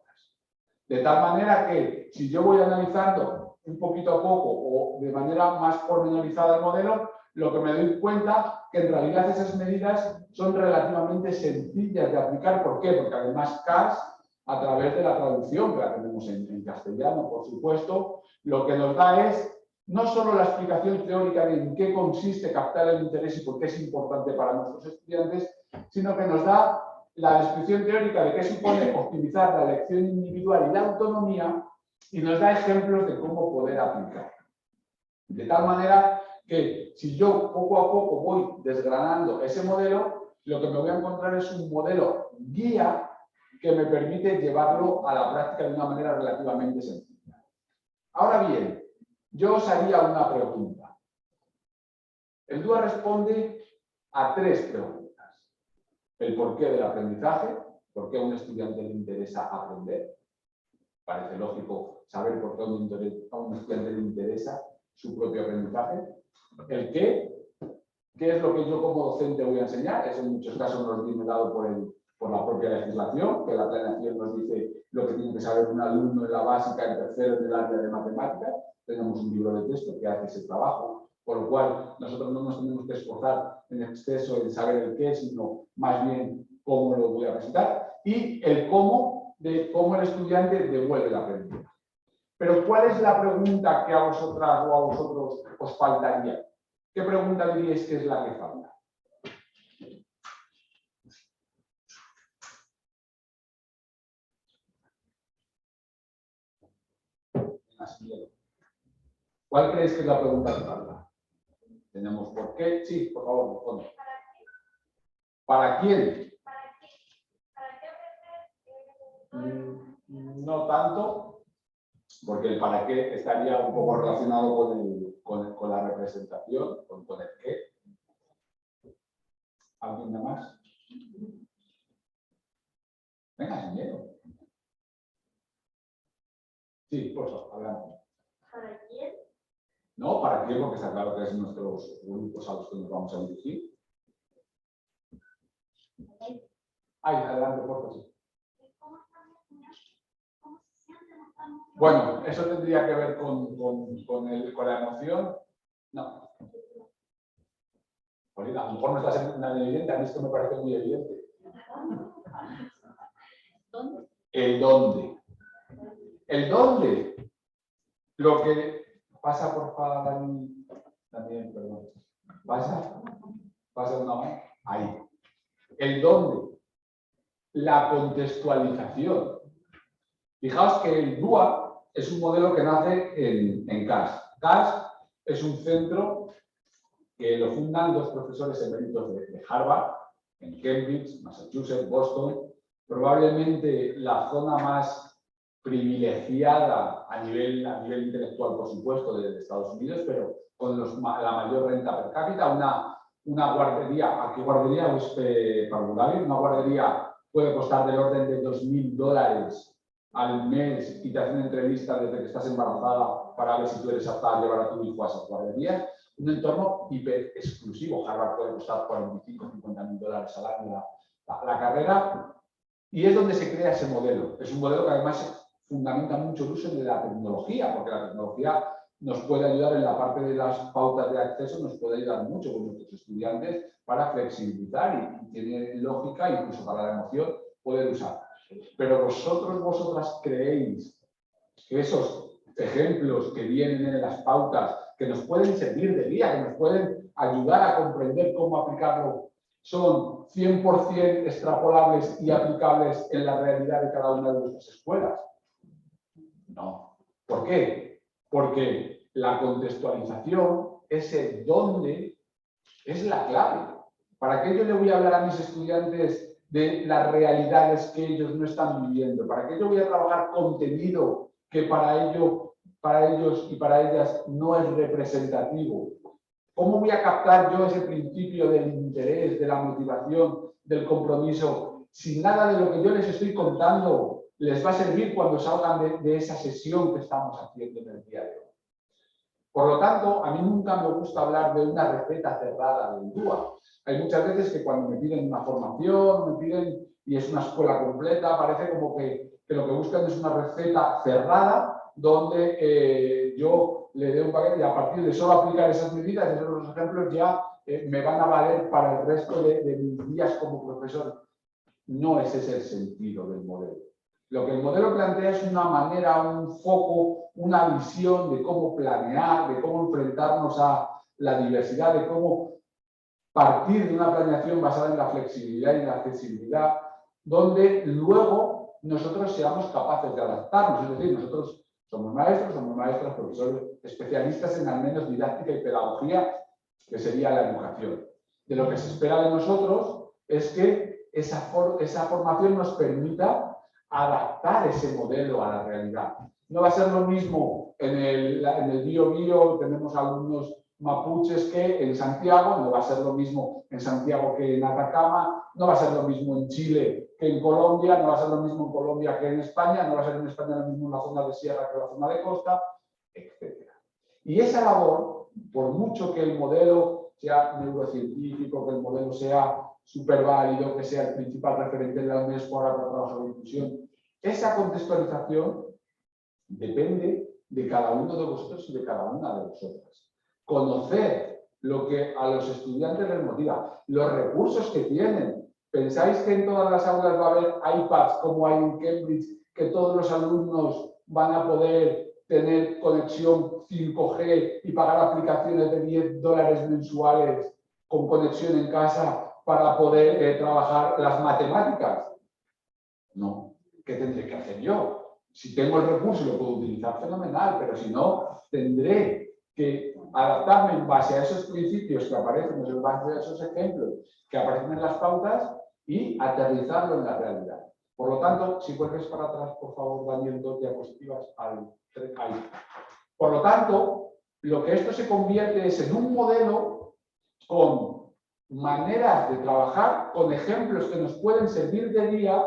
De tal manera que si yo voy analizando un poquito a poco o de manera más pormenorizada el modelo, lo que me doy cuenta que en realidad esas medidas son relativamente sencillas de aplicar. ¿Por qué? Porque además CAS, a través de la traducción, que la tenemos en castellano, por supuesto, lo que nos da es no solo la explicación teórica de en qué consiste captar el interés y por qué es importante para nuestros estudiantes, sino que nos da la descripción teórica de qué supone optimizar la elección individual y la autonomía y nos da ejemplos de cómo poder aplicar. De tal manera que si yo poco a poco voy desgranando ese modelo, lo que me voy a encontrar es un modelo guía que me permite llevarlo a la práctica de una manera relativamente sencilla. Ahora bien, yo os haría una pregunta. El DUA responde a tres preguntas. El porqué del aprendizaje, por qué a un estudiante le interesa aprender. Parece lógico saber por qué a un estudiante le interesa su propio aprendizaje. El qué es lo que yo como docente voy a enseñar. Eso en muchos casos nos viene dado por la propia legislación, que la planeación nos dice lo que tiene que saber un alumno en la básica, en tercero, en el área de matemáticas. Tenemos un libro de texto que hace ese trabajo. Por lo cual, nosotros no nos tenemos que esforzar en exceso en saber el qué, sino más bien cómo lo voy a presentar. Y el cómo, de cómo el estudiante devuelve el aprendizaje. Pero, ¿cuál es la pregunta que a vosotras o a vosotros os faltaría? ¿Qué pregunta diríais que es la que falta? tengas miedo. ¿Cuál creéis que es la pregunta que falta? Tenemos por qué. Sí, por favor, responde. ¿Para quién? No tanto, porque el para qué estaría un poco relacionado con la representación, con el qué. ¿Alguien más? Venga, sin miedo. Sí, pues adelante. ¿Para quién? No, ¿para qué? Porque está claro que es nuestros grupos a los que nos vamos a dirigir. Ay, adelante, por favor. Bueno, ¿eso tendría que ver con la emoción? No. Paulina, a lo mejor no estás en una evidente, a mí esto me parece muy evidente. ¿Dónde? El dónde. El dónde. Lo que pasa, por favor, también, perdón. Pasa una mano. Ahí. El dónde. La contextualización. Fijaos que el DUA es un modelo que nace en CAS. CAS es un centro que lo fundan dos profesores eméritos de Harvard, en Cambridge, Massachusetts, Boston. Probablemente la zona más privilegiada a nivel intelectual, por supuesto, de Estados Unidos, pero con la mayor renta per cápita. Una guardería, ¿a qué guardería? Parvulario, una guardería puede costar del orden de $2.000 al mes y te hacen entrevista desde que estás embarazada para ver si tú eres apta a llevar a tu hijo a esa guardería. Un entorno hiper exclusivo. Harvard puede costar $45.000-$50.000 al año la carrera. Y es donde se crea ese modelo. Es un modelo que además fundamenta mucho el uso de la tecnología, porque la tecnología nos puede ayudar en la parte de las pautas de acceso, nos puede ayudar mucho con nuestros estudiantes para flexibilizar y tiene lógica, incluso para la emoción, poder usar. Pero vosotras creéis que esos ejemplos que vienen en las pautas, que nos pueden servir de guía, que nos pueden ayudar a comprender cómo aplicarlo, son 100% extrapolables y aplicables en la realidad de cada una de nuestras escuelas? No. ¿Por qué? Porque la contextualización, ese dónde, es la clave. ¿Para qué yo le voy a hablar a mis estudiantes de las realidades que ellos no están viviendo? ¿Para qué yo voy a trabajar contenido que para ellos y para ellas no es representativo? ¿Cómo voy a captar yo ese principio del interés, de la motivación, del compromiso, si nada de lo que yo les estoy contando les va a servir cuando salgan de esa sesión que estamos haciendo en el día de hoy? Por lo tanto, a mí nunca me gusta hablar de una receta cerrada del DUA. Hay muchas veces que cuando me piden una formación, y es una escuela completa, parece como que lo que buscan es una receta cerrada donde yo le dé un paquete y a partir de solo aplicar esas medidas, esos ejemplos ya me van a valer para el resto de mis días como profesor. No ese es el sentido del modelo. Lo que el modelo plantea es una manera, un foco, una visión de cómo planear, de cómo enfrentarnos a la diversidad, de cómo partir de una planeación basada en la flexibilidad y en la accesibilidad, donde luego nosotros seamos capaces de adaptarnos. Es decir, nosotros somos maestras, profesores especialistas en al menos didáctica y pedagogía, que sería la educación. De lo que se espera de nosotros es que esa formación nos permita adaptar ese modelo a la realidad. No va a ser lo mismo en el Biobío, tenemos alumnos mapuches que en Santiago, no va a ser lo mismo en Santiago que en Atacama, no va a ser lo mismo en Chile que en Colombia, no va a ser lo mismo en Colombia que en España, no va a ser en España lo mismo en la zona de sierra que en la zona de costa, etc. Y esa labor, por mucho que el modelo sea neurocientífico, que el modelo sea súper válido, que sea el principal referente de la UNESCO ahora para trabajar la inclusión, esa contextualización depende de cada uno de vosotros y de cada una de vosotras. Conocer lo que a los estudiantes les motiva, los recursos que tienen. ¿Pensáis que en todas las aulas va a haber iPads como hay en Cambridge, que todos los alumnos van a poder tener conexión 5G y pagar aplicaciones de $10 mensuales con conexión en casa para poder trabajar las matemáticas? No. ¿Qué tendré que hacer yo? Si tengo el recurso y lo puedo utilizar, fenomenal, pero si no, tendré que adaptarme en base a esos principios que aparecen, en base a esos ejemplos que aparecen en las pautas y aterrizarlo en la realidad. Por lo tanto, si vuelves para atrás, por favor, Daniel, 2 diapositivas ahí. Por lo tanto, lo que esto se convierte es en un modelo con maneras de trabajar, con ejemplos que nos pueden servir de guía,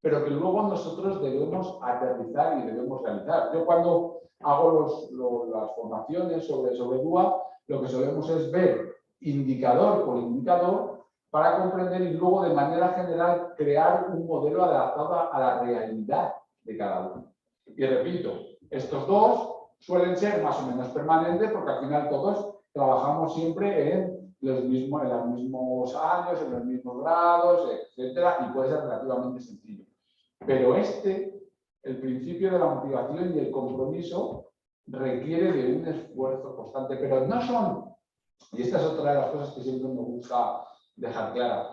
pero que luego nosotros debemos aterrizar y debemos realizar. Yo cuando hago las formaciones sobre DUA, lo que solemos es ver indicador por indicador para comprender y luego de manera general crear un modelo adaptado a la realidad de cada uno. Y repito, estos dos suelen ser más o menos permanentes porque al final todos trabajamos siempre en los mismos años, en los mismos grados, etcétera, y puede ser relativamente sencillo. Pero el principio de la motivación y el compromiso requiere de un esfuerzo constante, pero no son, y esta es otra de las cosas que siempre me gusta dejar clara,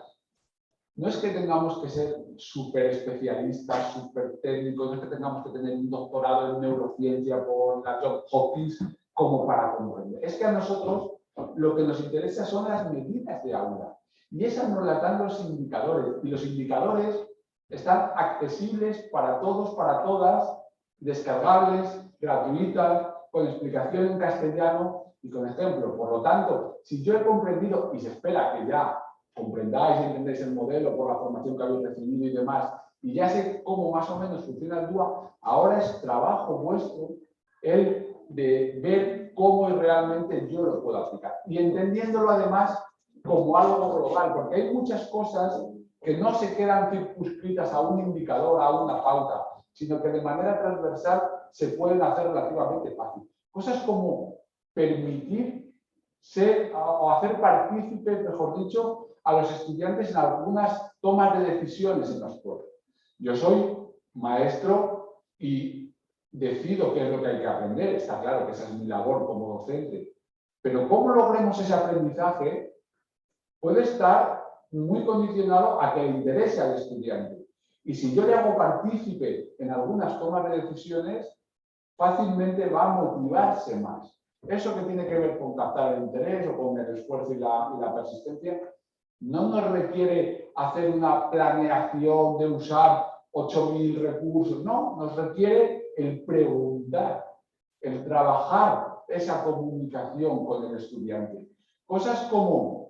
no es que tengamos que ser súper especialistas, súper técnicos, no es que tengamos que tener un doctorado en neurociencia por la Johns Hopkins como para comprender. Es que a nosotros lo que nos interesa son las medidas de aula y esas nos las dan los indicadores y los indicadores están accesibles para todos, para todas, descargables, gratuitas, con explicación en castellano y con ejemplo. Por lo tanto, si yo he comprendido, y se espera que ya comprendáis y entendéis el modelo por la formación que habéis recibido y demás, y ya sé cómo más o menos funciona el DUA, ahora es trabajo vuestro el de ver cómo realmente yo lo puedo aplicar. Y entendiéndolo además como algo global, porque hay muchas cosas que no se quedan circunscritas a un indicador, a una pauta, sino que de manera transversal se pueden hacer relativamente fácil. Cosas como permitir ser o hacer partícipes, mejor dicho, a los estudiantes en algunas tomas de decisiones en la escuela. Yo soy maestro y decido qué es lo que hay que aprender. Está claro que esa es mi labor como docente. Pero cómo logremos ese aprendizaje puede estar muy condicionado a que le interese al estudiante. Y si yo le hago partícipe en algunas tomas de decisiones, fácilmente va a motivarse más. Eso que tiene que ver con captar el interés o con el esfuerzo y la persistencia, no nos requiere hacer una planeación de usar 8.000 recursos, no, nos requiere el preguntar, el trabajar esa comunicación con el estudiante. Cosas como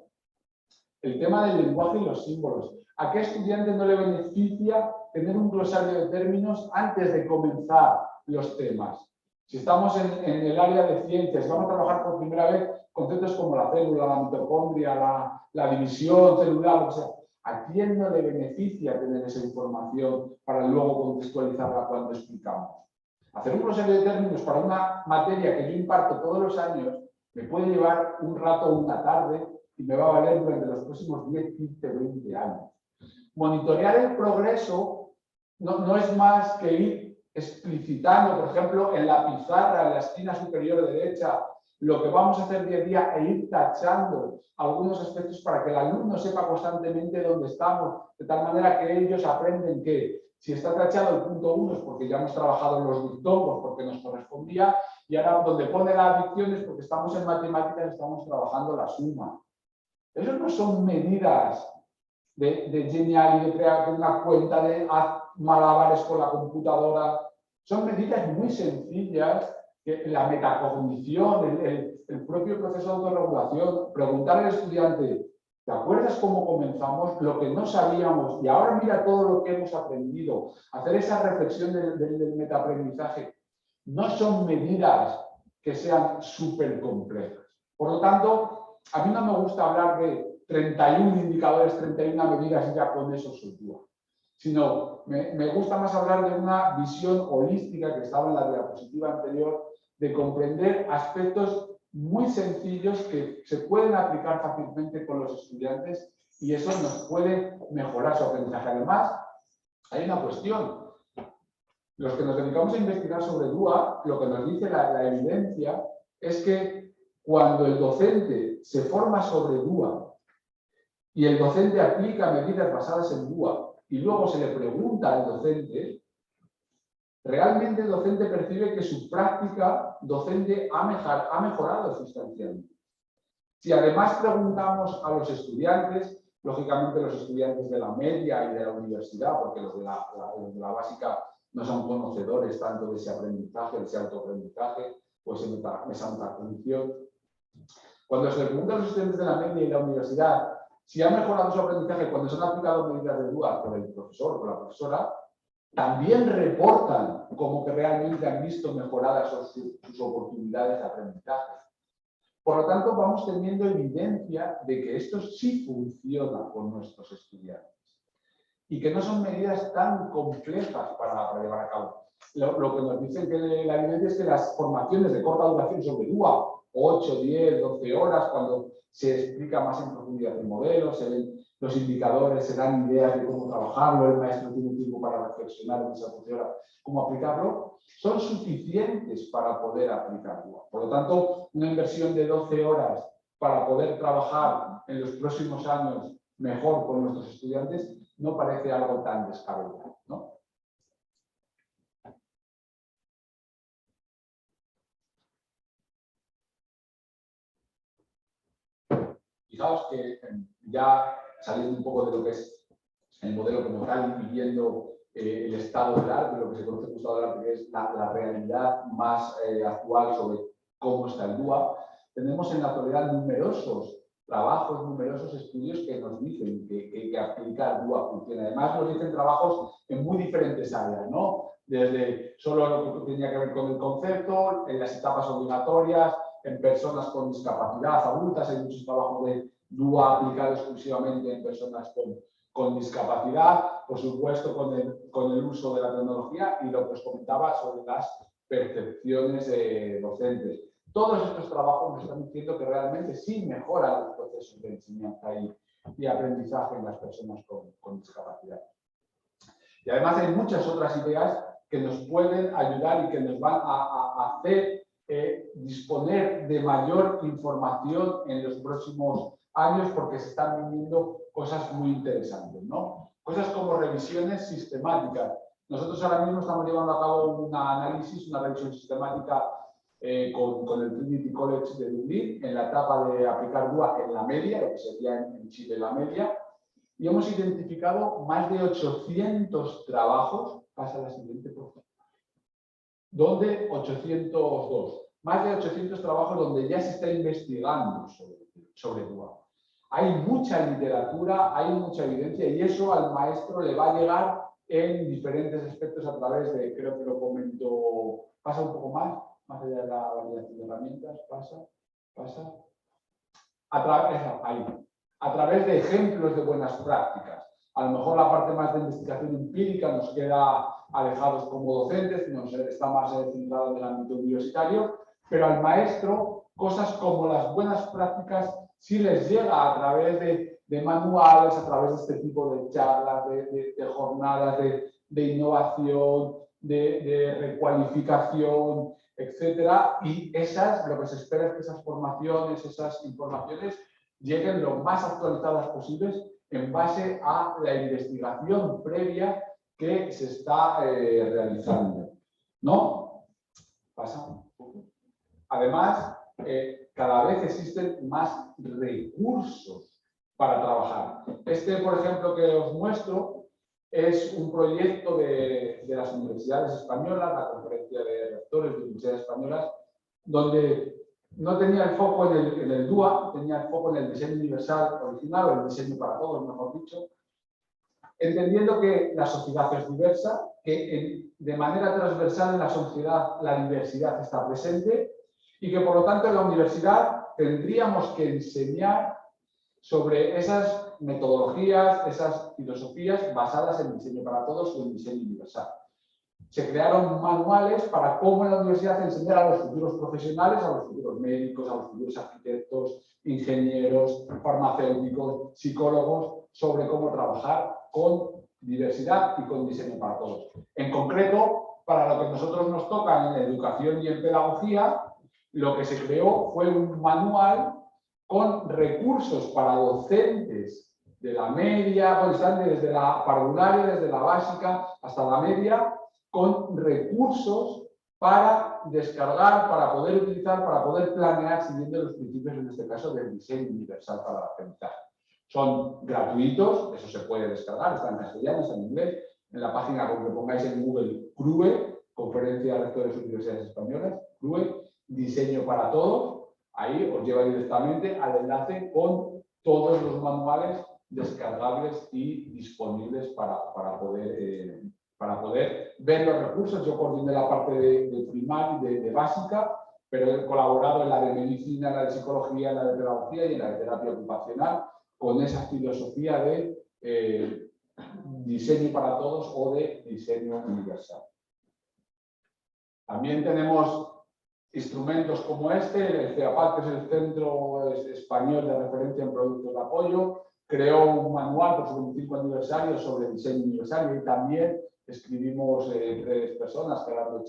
el tema del lenguaje y los símbolos. ¿A qué estudiante no le beneficia tener un glosario de términos antes de comenzar los temas? Si estamos en el área de ciencias, vamos a trabajar por primera vez conceptos como la célula, la mitocondria, la división celular, o sea, ¿a quién no le beneficia tener esa información para luego contextualizarla cuando explicamos? Hacer un glosario de términos para una materia que yo imparto todos los años me puede llevar un rato o una tarde y me va a valer durante los próximos 10, 15, 20 años. Monitorear el progreso no es más que ir explicitando, por ejemplo, en la pizarra, en la esquina superior derecha, lo que vamos a hacer día a día e ir tachando algunos aspectos para que el alumno sepa constantemente dónde estamos, de tal manera que ellos aprenden que si está tachado el punto 1 es porque ya hemos trabajado en los diptongos, porque nos correspondía, y ahora donde pone la adicción es porque estamos en matemáticas y estamos trabajando la suma. Esas no son medidas de genial y de crear una cuenta de haz malabares con la computadora. Son medidas muy sencillas, que la metacognición, el propio proceso de autorregulación, preguntar al estudiante, ¿te acuerdas cómo comenzamos? Lo que no sabíamos y ahora mira todo lo que hemos aprendido. Hacer esa reflexión del metaaprendizaje. No son medidas que sean súper complejas. Por lo tanto, a mí no me gusta hablar de 31 indicadores, 31 medidas y ya con eso soy DUA. Sino, me gusta más hablar de una visión holística que estaba en la diapositiva anterior, de comprender aspectos muy sencillos que se pueden aplicar fácilmente con los estudiantes y eso nos puede mejorar su aprendizaje. Además, hay una cuestión. Los que nos dedicamos a investigar sobre DUA, lo que nos dice la evidencia es que cuando el docente se forma sobre DUA y el docente aplica medidas basadas en DUA y luego se le pregunta al docente, realmente el docente percibe que su práctica docente ha mejorado sustancialmente. Si además preguntamos a los estudiantes, lógicamente los estudiantes de la media y de la universidad, porque los de la básica no son conocedores tanto de ese aprendizaje, de ese autoaprendizaje, pues en esa otra condición. Cuando se le pregunta a los estudiantes de la media y la universidad si han mejorado su aprendizaje cuando se han aplicado medidas de duda por el profesor o por la profesora, también reportan como que realmente han visto mejoradas sus oportunidades de aprendizaje. Por lo tanto, vamos teniendo evidencia de que esto sí funciona con nuestros estudiantes y que no son medidas tan complejas para llevar a cabo. Lo que nos dicen que la evidencia es que las formaciones de corta duración sobre DUA, 8, 10, 12 horas, cuando se explica más en profundidad el modelo, se ven los indicadores, se dan ideas de cómo trabajarlo, el maestro tiene tiempo para reflexionar en esa 12 horas, cómo aplicarlo, son suficientes para poder aplicarlo. Por lo tanto, una inversión de 12 horas para poder trabajar en los próximos años mejor con nuestros estudiantes no parece algo tan descabellado, ¿no? Fijaos que ya saliendo un poco de lo que es el modelo como tal y viendo el estado del arte, lo que se conoce como estado del arte, que es la realidad más actual sobre cómo está el DUA, tenemos en la actualidad numerosos trabajos, numerosos estudios que nos dicen que aplicar DUA funciona. Además nos dicen trabajos en muy diferentes áreas, ¿no? Desde solo lo que tenía que ver con el concepto, en las etapas obligatorias, en personas con discapacidad, adultas, hay muchos trabajos de DUA aplicado exclusivamente en personas con discapacidad, por supuesto con el uso de la tecnología y lo que os comentaba sobre las percepciones docentes. Todos estos trabajos nos están diciendo que realmente sí mejoran los procesos de enseñanza y aprendizaje en las personas con discapacidad. Y además hay muchas otras ideas que nos pueden ayudar y que nos van a hacer disponer de mayor información en los próximos años porque se están viniendo cosas muy interesantes, ¿no? Cosas como revisiones sistemáticas. Nosotros ahora mismo estamos llevando a cabo un análisis, una revisión sistemática con el Trinity College de Dublín en la etapa de aplicar DUA en la media, lo que sería en Chile la media, y hemos identificado más de 800 trabajos. Pasa la siguiente, por favor. Donde 802. Más de 800 trabajos donde ya se está investigando sobre DUA. Hay mucha literatura, hay mucha evidencia y eso al maestro le va a llegar en diferentes aspectos a través de, creo que lo comento, pasa un poco más allá de la validación de herramientas, pasa. A través de ejemplos de buenas prácticas. A lo mejor la parte más de investigación empírica nos queda alejados como docentes, está más centrado en el ámbito universitario, pero al maestro cosas como las buenas prácticas sí les llega a través de manuales, a través de este tipo de charlas, de jornadas de innovación, de recualificación, etcétera. Y lo que se espera es que esas formaciones, esas informaciones lleguen lo más actualizadas posibles en base a la investigación previa que se está realizando, ¿no? Pasa. Además, cada vez existen más recursos para trabajar. Por ejemplo, que os muestro, es un proyecto de las universidades españolas, la conferencia de rectores de universidades españolas, donde no tenía el foco en el DUA, tenía el foco en el diseño universal original, o el diseño para todos, mejor dicho, entendiendo que la sociedad es diversa, que de manera transversal en la sociedad la diversidad está presente y que por lo tanto en la universidad tendríamos que enseñar sobre esas metodologías, esas filosofías basadas en diseño para todos o en diseño universal. Se crearon manuales para cómo en la universidad enseñar a los futuros profesionales, a los futuros médicos, a los futuros arquitectos, ingenieros, farmacéuticos, psicólogos, sobre cómo trabajar con diversidad y con diseño para todos. En concreto, para lo que a nosotros nos toca en educación y en pedagogía, lo que se creó fue un manual con recursos para docentes de la media, están desde la parvularia, desde la básica hasta la media, con recursos para descargar, para poder utilizar, para poder planear siguiendo los principios, en este caso, del diseño universal para el aprendizaje. Son gratuitos, eso se puede descargar, está en castellano, está en inglés. En la página con que pongáis en Google CRUE, Conferencia de Rectores de Universidades Españolas, CRUE, Diseño para Todos, ahí os lleva directamente al enlace con todos los manuales descargables y disponibles para poder ver los recursos. Yo coordiné la parte de primaria y de básica, pero he colaborado en la de medicina, en la de psicología, en la de pedagogía y en la de terapia ocupacional, con esa filosofía de diseño para todos o de diseño universal. También tenemos instrumentos como este. El CEAPAD, que es el Centro Español de Referencia en Productos de Apoyo, creó un manual por su 25 aniversario sobre diseño universal, y también escribimos 3 personas, Gerardo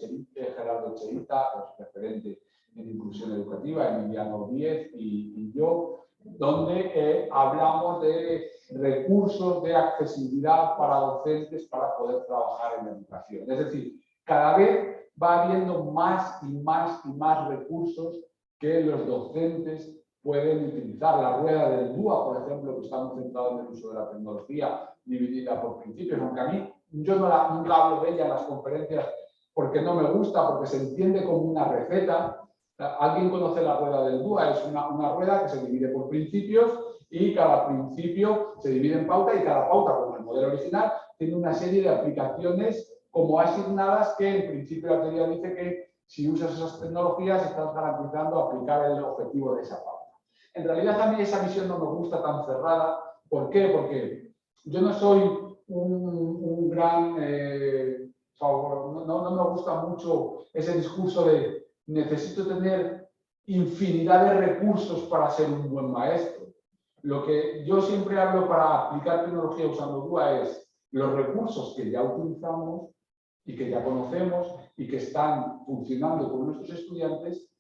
Cheita, referente en inclusión educativa, Emiliano Díez y yo, donde hablamos de recursos de accesibilidad para docentes para poder trabajar en la educación. Es decir, cada vez va habiendo más y más y más recursos que los docentes pueden utilizar. La rueda del DUA, por ejemplo, que estamos centrados en el uso de la tecnología dividida por principios, aunque a mí yo nunca hablo de ella en las conferencias porque no me gusta, porque se entiende como una receta. ¿Alguien conoce la rueda del DUA? Es una rueda que se divide por principios y cada principio se divide en pauta, y cada pauta, como el modelo original, tiene una serie de aplicaciones como asignadas que en principio la teoría dice que si usas esas tecnologías estás garantizando aplicar el objetivo de esa pauta. En realidad a mí esa visión no me gusta tan cerrada. ¿Por qué? Porque yo no soy un gran favor, no me gusta mucho ese discurso de necesito tener infinidad de recursos para ser un buen maestro. Lo que yo siempre hablo para aplicar tecnología usando DUA es los recursos que ya utilizamos y que ya conocemos y que están funcionando con nuestros estudiantes,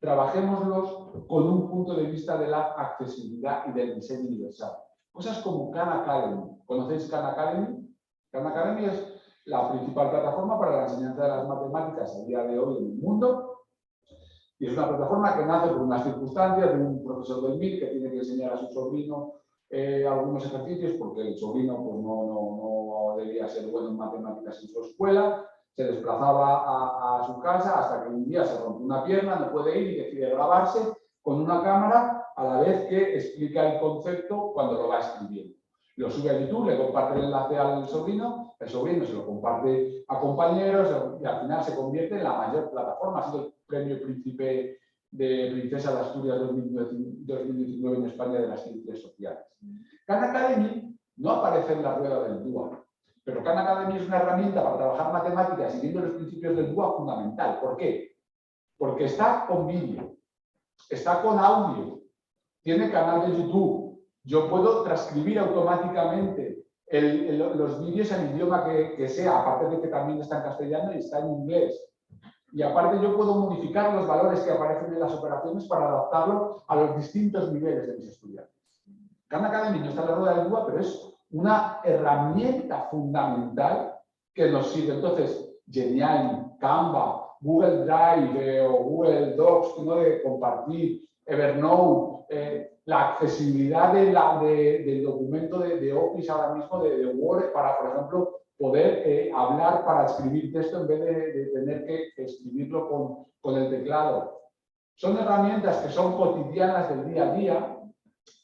trabajémoslos con un punto de vista de la accesibilidad y del diseño universal. Cosas como Khan Academy. ¿Conocéis Khan Academy? Khan Academy es la principal plataforma para la enseñanza de las matemáticas a día de hoy en el mundo. Y es una plataforma que nace por unas circunstancias de un profesor del MIT que tiene que enseñar a su sobrino algunos ejercicios porque el sobrino pues, no debía ser bueno en matemáticas en su escuela. Se desplazaba a su casa hasta que un día se rompe una pierna, no puede ir y decide grabarse con una cámara a la vez que explica el concepto cuando lo va escribiendo. Lo sube a YouTube, le comparte el enlace al sobrino, el sobrino se lo comparte a compañeros y al final se convierte en la mayor plataforma. Ha sido el premio Príncipe de Princesa de Asturias 2019 en España de las Ciencias Sociales. Khan Academy no aparece en la rueda del DUA, pero Khan Academy es una herramienta para trabajar matemáticas siguiendo los principios del DUA fundamental. ¿Por qué? Porque está con vídeo, está con audio, tiene canal de YouTube. Yo puedo transcribir automáticamente los vídeos en idioma que sea, aparte de que también está en castellano y está en inglés. Y aparte yo puedo modificar los valores que aparecen en las operaciones para adaptarlo a los distintos niveles de mis estudiantes. Khan Academy no está en la rueda del DUA, pero es una herramienta fundamental que nos sirve. Entonces, Geniali, Canva, Google Drive o Google Docs, ¿no? De compartir, Evernote, la accesibilidad del documento de Office ahora mismo, de Word, para, por ejemplo, poder hablar para escribir texto en vez de tener que escribirlo con el teclado. Son herramientas que son cotidianas del día a día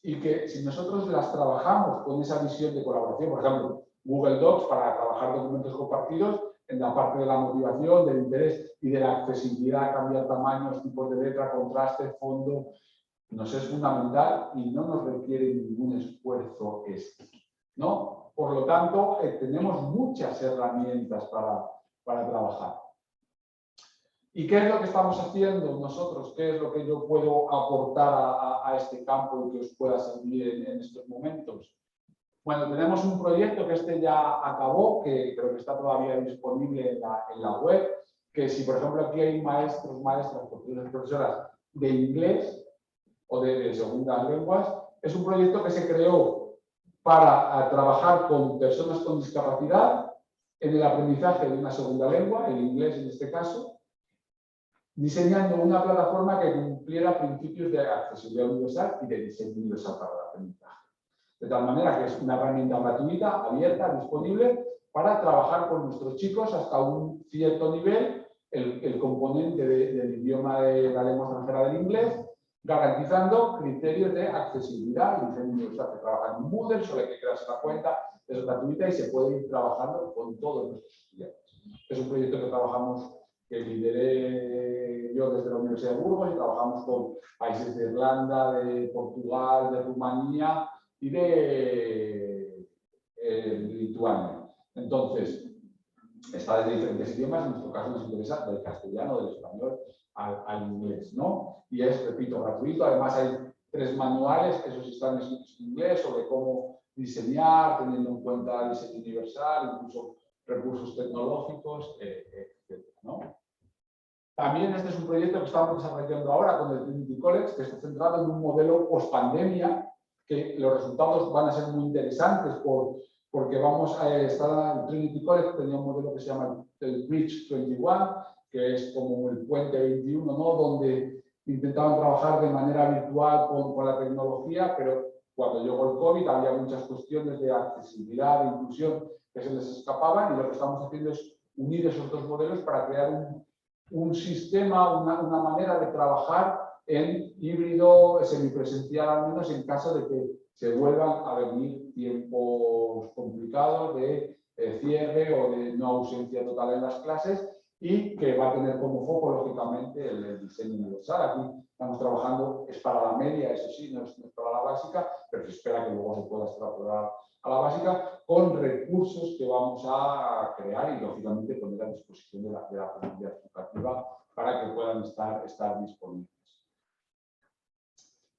y que si nosotros las trabajamos con esa visión de colaboración, por ejemplo, Google Docs para trabajar documentos compartidos, en la parte de la motivación, del interés y de la accesibilidad, cambiar tamaños, tipos de letra, contraste, fondo, nos es fundamental y no nos requiere ningún esfuerzo extra, ¿no? Por lo tanto, tenemos muchas herramientas para trabajar. ¿Y qué es lo que estamos haciendo nosotros? ¿Qué es lo que yo puedo aportar a este campo y que os pueda servir en estos momentos? Bueno, tenemos un proyecto que este ya acabó, que creo que está todavía disponible en la web, que si, por ejemplo, aquí hay maestros, maestras, profesores, profesoras de inglés o de segundas lenguas, es un proyecto que se creó para trabajar con personas con discapacidad en el aprendizaje de una segunda lengua, el inglés en este caso, diseñando una plataforma que cumpliera principios de accesibilidad universal y de diseño universal para el aprendizaje. De tal manera que es una herramienta gratuita, abierta, disponible para trabajar con nuestros chicos hasta un cierto nivel, el componente del idioma de la lengua extranjera del inglés, garantizando criterios de accesibilidad y diseño universal. Se trabaja en Moodle, solo hay que crearse la cuenta, es gratuita y se puede ir trabajando con todos nuestros estudiantes. Es un proyecto que trabajamos, que lideré yo desde la Universidad de Burgos, y trabajamos con países de Irlanda, de Portugal, de Rumanía y de Lituania. Entonces, está de diferentes idiomas, en nuestro caso nos interesa del castellano, del español al inglés, ¿no? Y es, repito, gratuito. Además hay 3 manuales, que esos están en inglés, sobre cómo diseñar, teniendo en cuenta el diseño universal, incluso recursos tecnológicos, etc., ¿no? También este es un proyecto que estamos desarrollando ahora con el Trinity College, que está centrado en un modelo post-pandemia, que los resultados van a ser muy interesantes porque vamos a estar, el Trinity College tenía un modelo que se llama el Bridge 21, que es como el puente 21, ¿no? Donde intentaban trabajar de manera virtual con la tecnología, pero cuando llegó el COVID había muchas cuestiones de accesibilidad, de inclusión que se les escapaban, y lo que estamos haciendo es unir esos 2 modelos para crear un sistema, una manera de trabajar en híbrido, semipresencial, al menos en caso de que se vuelvan a venir tiempos complicados de cierre o de no ausencia total en las clases, y que va a tener como foco, lógicamente, el diseño universal. Aquí estamos trabajando, es para la media, eso sí, no es para la básica, pero se espera que luego se pueda extrapolar a la básica con recursos que vamos a crear y, lógicamente, poner a disposición de la comunidad educativa para que puedan estar disponibles.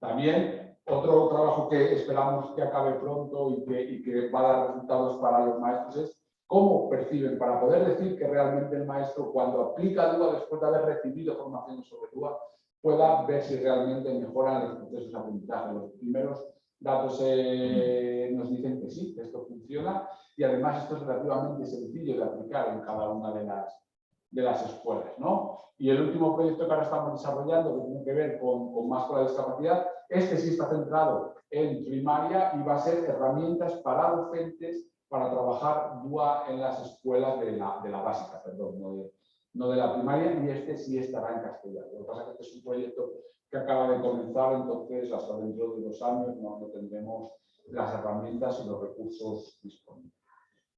También otro trabajo que esperamos que acabe pronto y que va a dar resultados para los maestros es cómo perciben, para poder decir que realmente el maestro, cuando aplica DUA después de haber recibido formación sobre DUA, pueda ver si realmente mejoran los procesos de aprendizaje. Los primeros datos nos dicen que sí, que esto funciona, y además esto es relativamente sencillo de aplicar en cada una de las escuelas, ¿no? Y el último proyecto que ahora estamos desarrollando, que tiene que ver con más con la discapacidad, este sí está centrado en primaria y va a ser herramientas para docentes para trabajar DUA en las escuelas de la básica, perdón, no de la primaria, y este sí estará en castellano. Lo que pasa es que este es un proyecto que acaba de comenzar, entonces hasta dentro de 2 años no tendremos las herramientas y los recursos disponibles.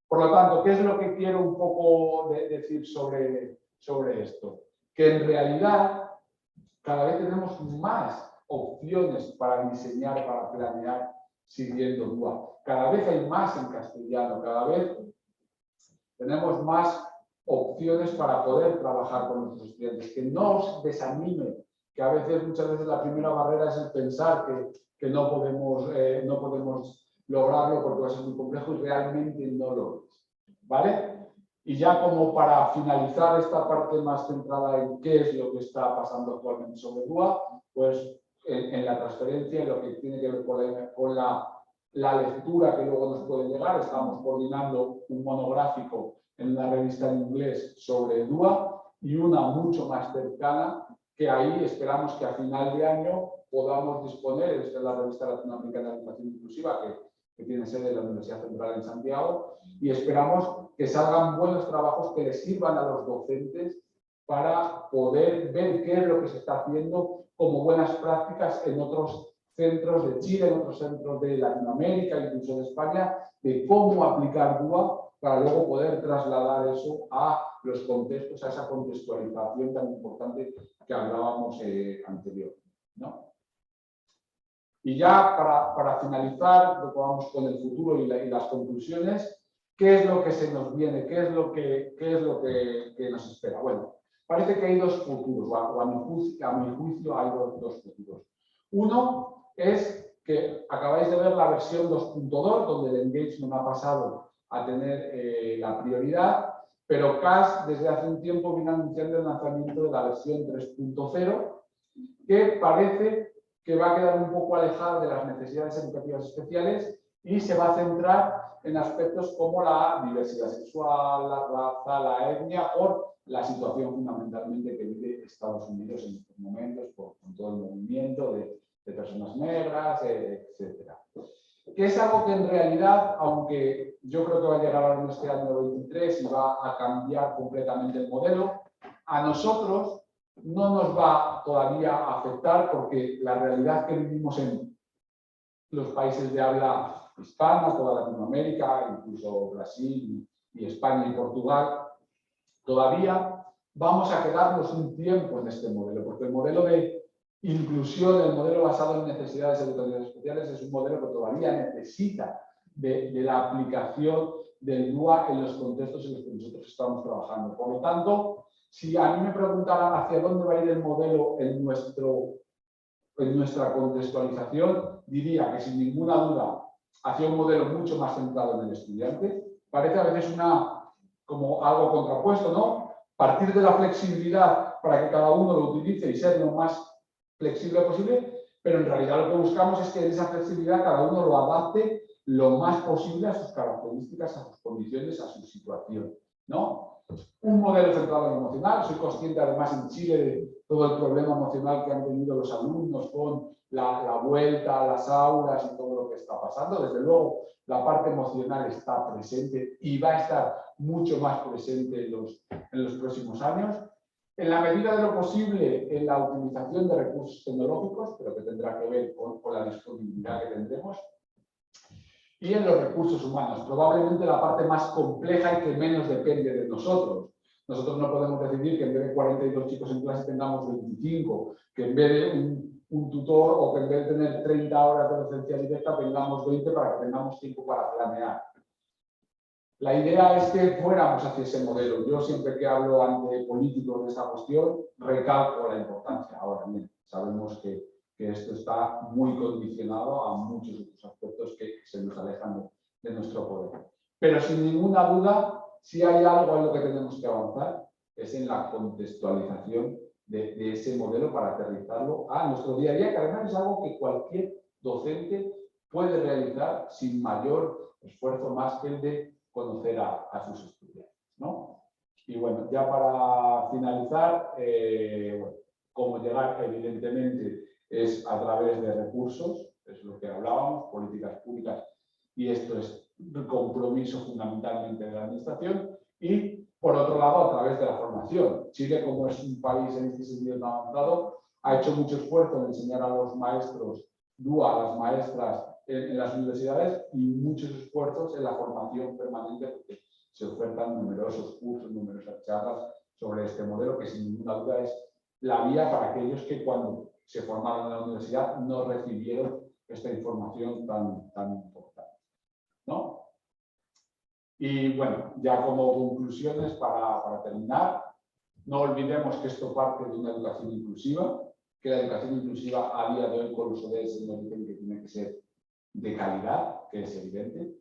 Por lo tanto, ¿qué es lo que quiero un poco decir sobre esto? Que en realidad cada vez tenemos más opciones para diseñar, para planear siguiendo DUA. Cada vez hay más en castellano, cada vez tenemos más opciones para poder trabajar con nuestros estudiantes. Que no os desanime, que a veces, muchas veces, la primera barrera es el pensar que no podemos lograrlo porque va a ser muy complejo, y realmente no lo es, ¿vale? Y ya como para finalizar esta parte más centrada en qué es lo que está pasando actualmente sobre DUA, pues en la transferencia, en lo que tiene que ver con la lectura que luego nos puede llegar, estamos coordinando un monográfico en una revista en inglés sobre DUA y una mucho más cercana, que ahí esperamos que a final de año podamos disponer. Esta es la revista latinoamericana de educación inclusiva, que tiene sede en la Universidad Central en Santiago, y esperamos que salgan buenos trabajos que les sirvan a los docentes para poder ver qué es lo que se está haciendo como buenas prácticas en otros centros de Chile, en otros centros de Latinoamérica, incluso de España, de cómo aplicar DUA para luego poder trasladar eso a los contextos, a esa contextualización tan importante que hablábamos anteriormente, ¿no? Y ya para finalizar, vamos con el futuro y las conclusiones. ¿Qué es lo que se nos viene? ¿Qué es lo que nos espera? Bueno, parece que hay 2 futuros, o a mi juicio hay dos futuros. Uno es que acabáis de ver la versión 2.2, donde el engagement ha pasado a tener la prioridad, pero CAS desde hace un tiempo viene anunciando el lanzamiento de la versión 3.0, que parece que va a quedar un poco alejada de las necesidades educativas especiales y se va a centrar en aspectos como la diversidad sexual, la raza, la etnia, por la situación fundamentalmente que vive Estados Unidos en estos momentos, con todo el movimiento de personas negras, etc. Que es algo que en realidad, aunque yo creo que va a llegar ahora en este año 23 y va a cambiar completamente el modelo, a nosotros no nos va todavía a afectar porque la realidad que vivimos en los países de habla hispana, toda Latinoamérica, incluso Brasil y España y Portugal, todavía vamos a quedarnos un tiempo en este modelo, porque el modelo de inclusión, el modelo basado en necesidades educativas especiales, es un modelo que todavía necesita de la aplicación del DUA en los contextos en los que nosotros estamos trabajando. Por lo tanto, si a mí me preguntaran hacia dónde va a ir el modelo en nuestra contextualización, diría que sin ninguna duda hacia un modelo mucho más centrado en el estudiante. Parece a veces como algo contrapuesto, ¿no? Partir de la flexibilidad para que cada uno lo utilice y ser lo más flexible posible, pero en realidad lo que buscamos es que en esa flexibilidad cada uno lo adapte lo más posible a sus características, a sus condiciones, a su situación, ¿no? Un modelo centrado en lo emocional. Soy consciente además en Chile de todo el problema emocional que han tenido los alumnos con la vuelta a las aulas y todo lo que está pasando. Desde luego, la parte emocional está presente y va a estar mucho más presente en los próximos años. En la medida de lo posible, en la utilización de recursos tecnológicos, pero que tendrá que ver con la disponibilidad que tendremos. Y en los recursos humanos, probablemente la parte más compleja y que menos depende de nosotros. Nosotros no podemos decidir que en vez de 42 chicos en clase tengamos 25, que en vez de un tutor o que en vez de tener 30 horas de docencia directa tengamos 20 para que tengamos tiempo para planear. La idea es que fuéramos hacia ese modelo. Yo siempre que hablo ante políticos de esta cuestión recalco la importancia. Ahora bien, sabemos que esto está muy condicionado a muchos otros aspectos que se nos alejan de nuestro poder. Pero sin ninguna duda, si hay algo en lo que tenemos que avanzar, es en la contextualización de ese modelo para aterrizarlo a nuestro día a día, que además es algo que cualquier docente puede realizar sin mayor esfuerzo más que el de conocer a sus estudiantes, ¿no? Y bueno, ya para finalizar, cómo llegar, evidentemente, es a través de recursos, es lo que hablábamos, políticas públicas, y esto es un compromiso fundamentalmente de la administración, y por otro lado, a través de la formación. Chile, como es un país en este sentido tan avanzado, ha hecho mucho esfuerzo en enseñar a los maestros DUA, a las maestras en las universidades, y muchos esfuerzos en la formación permanente, porque se ofertan numerosos cursos, numerosas charlas sobre este modelo, que sin ninguna duda es la vía para aquellos que cuando se formaron en la universidad no recibieron esta información tan importante, ¿no? Y bueno, ya como conclusiones para terminar, no olvidemos que esto parte de una educación inclusiva, que la educación inclusiva a día de hoy con los ODS nos dicen que tiene que ser de calidad, que es evidente,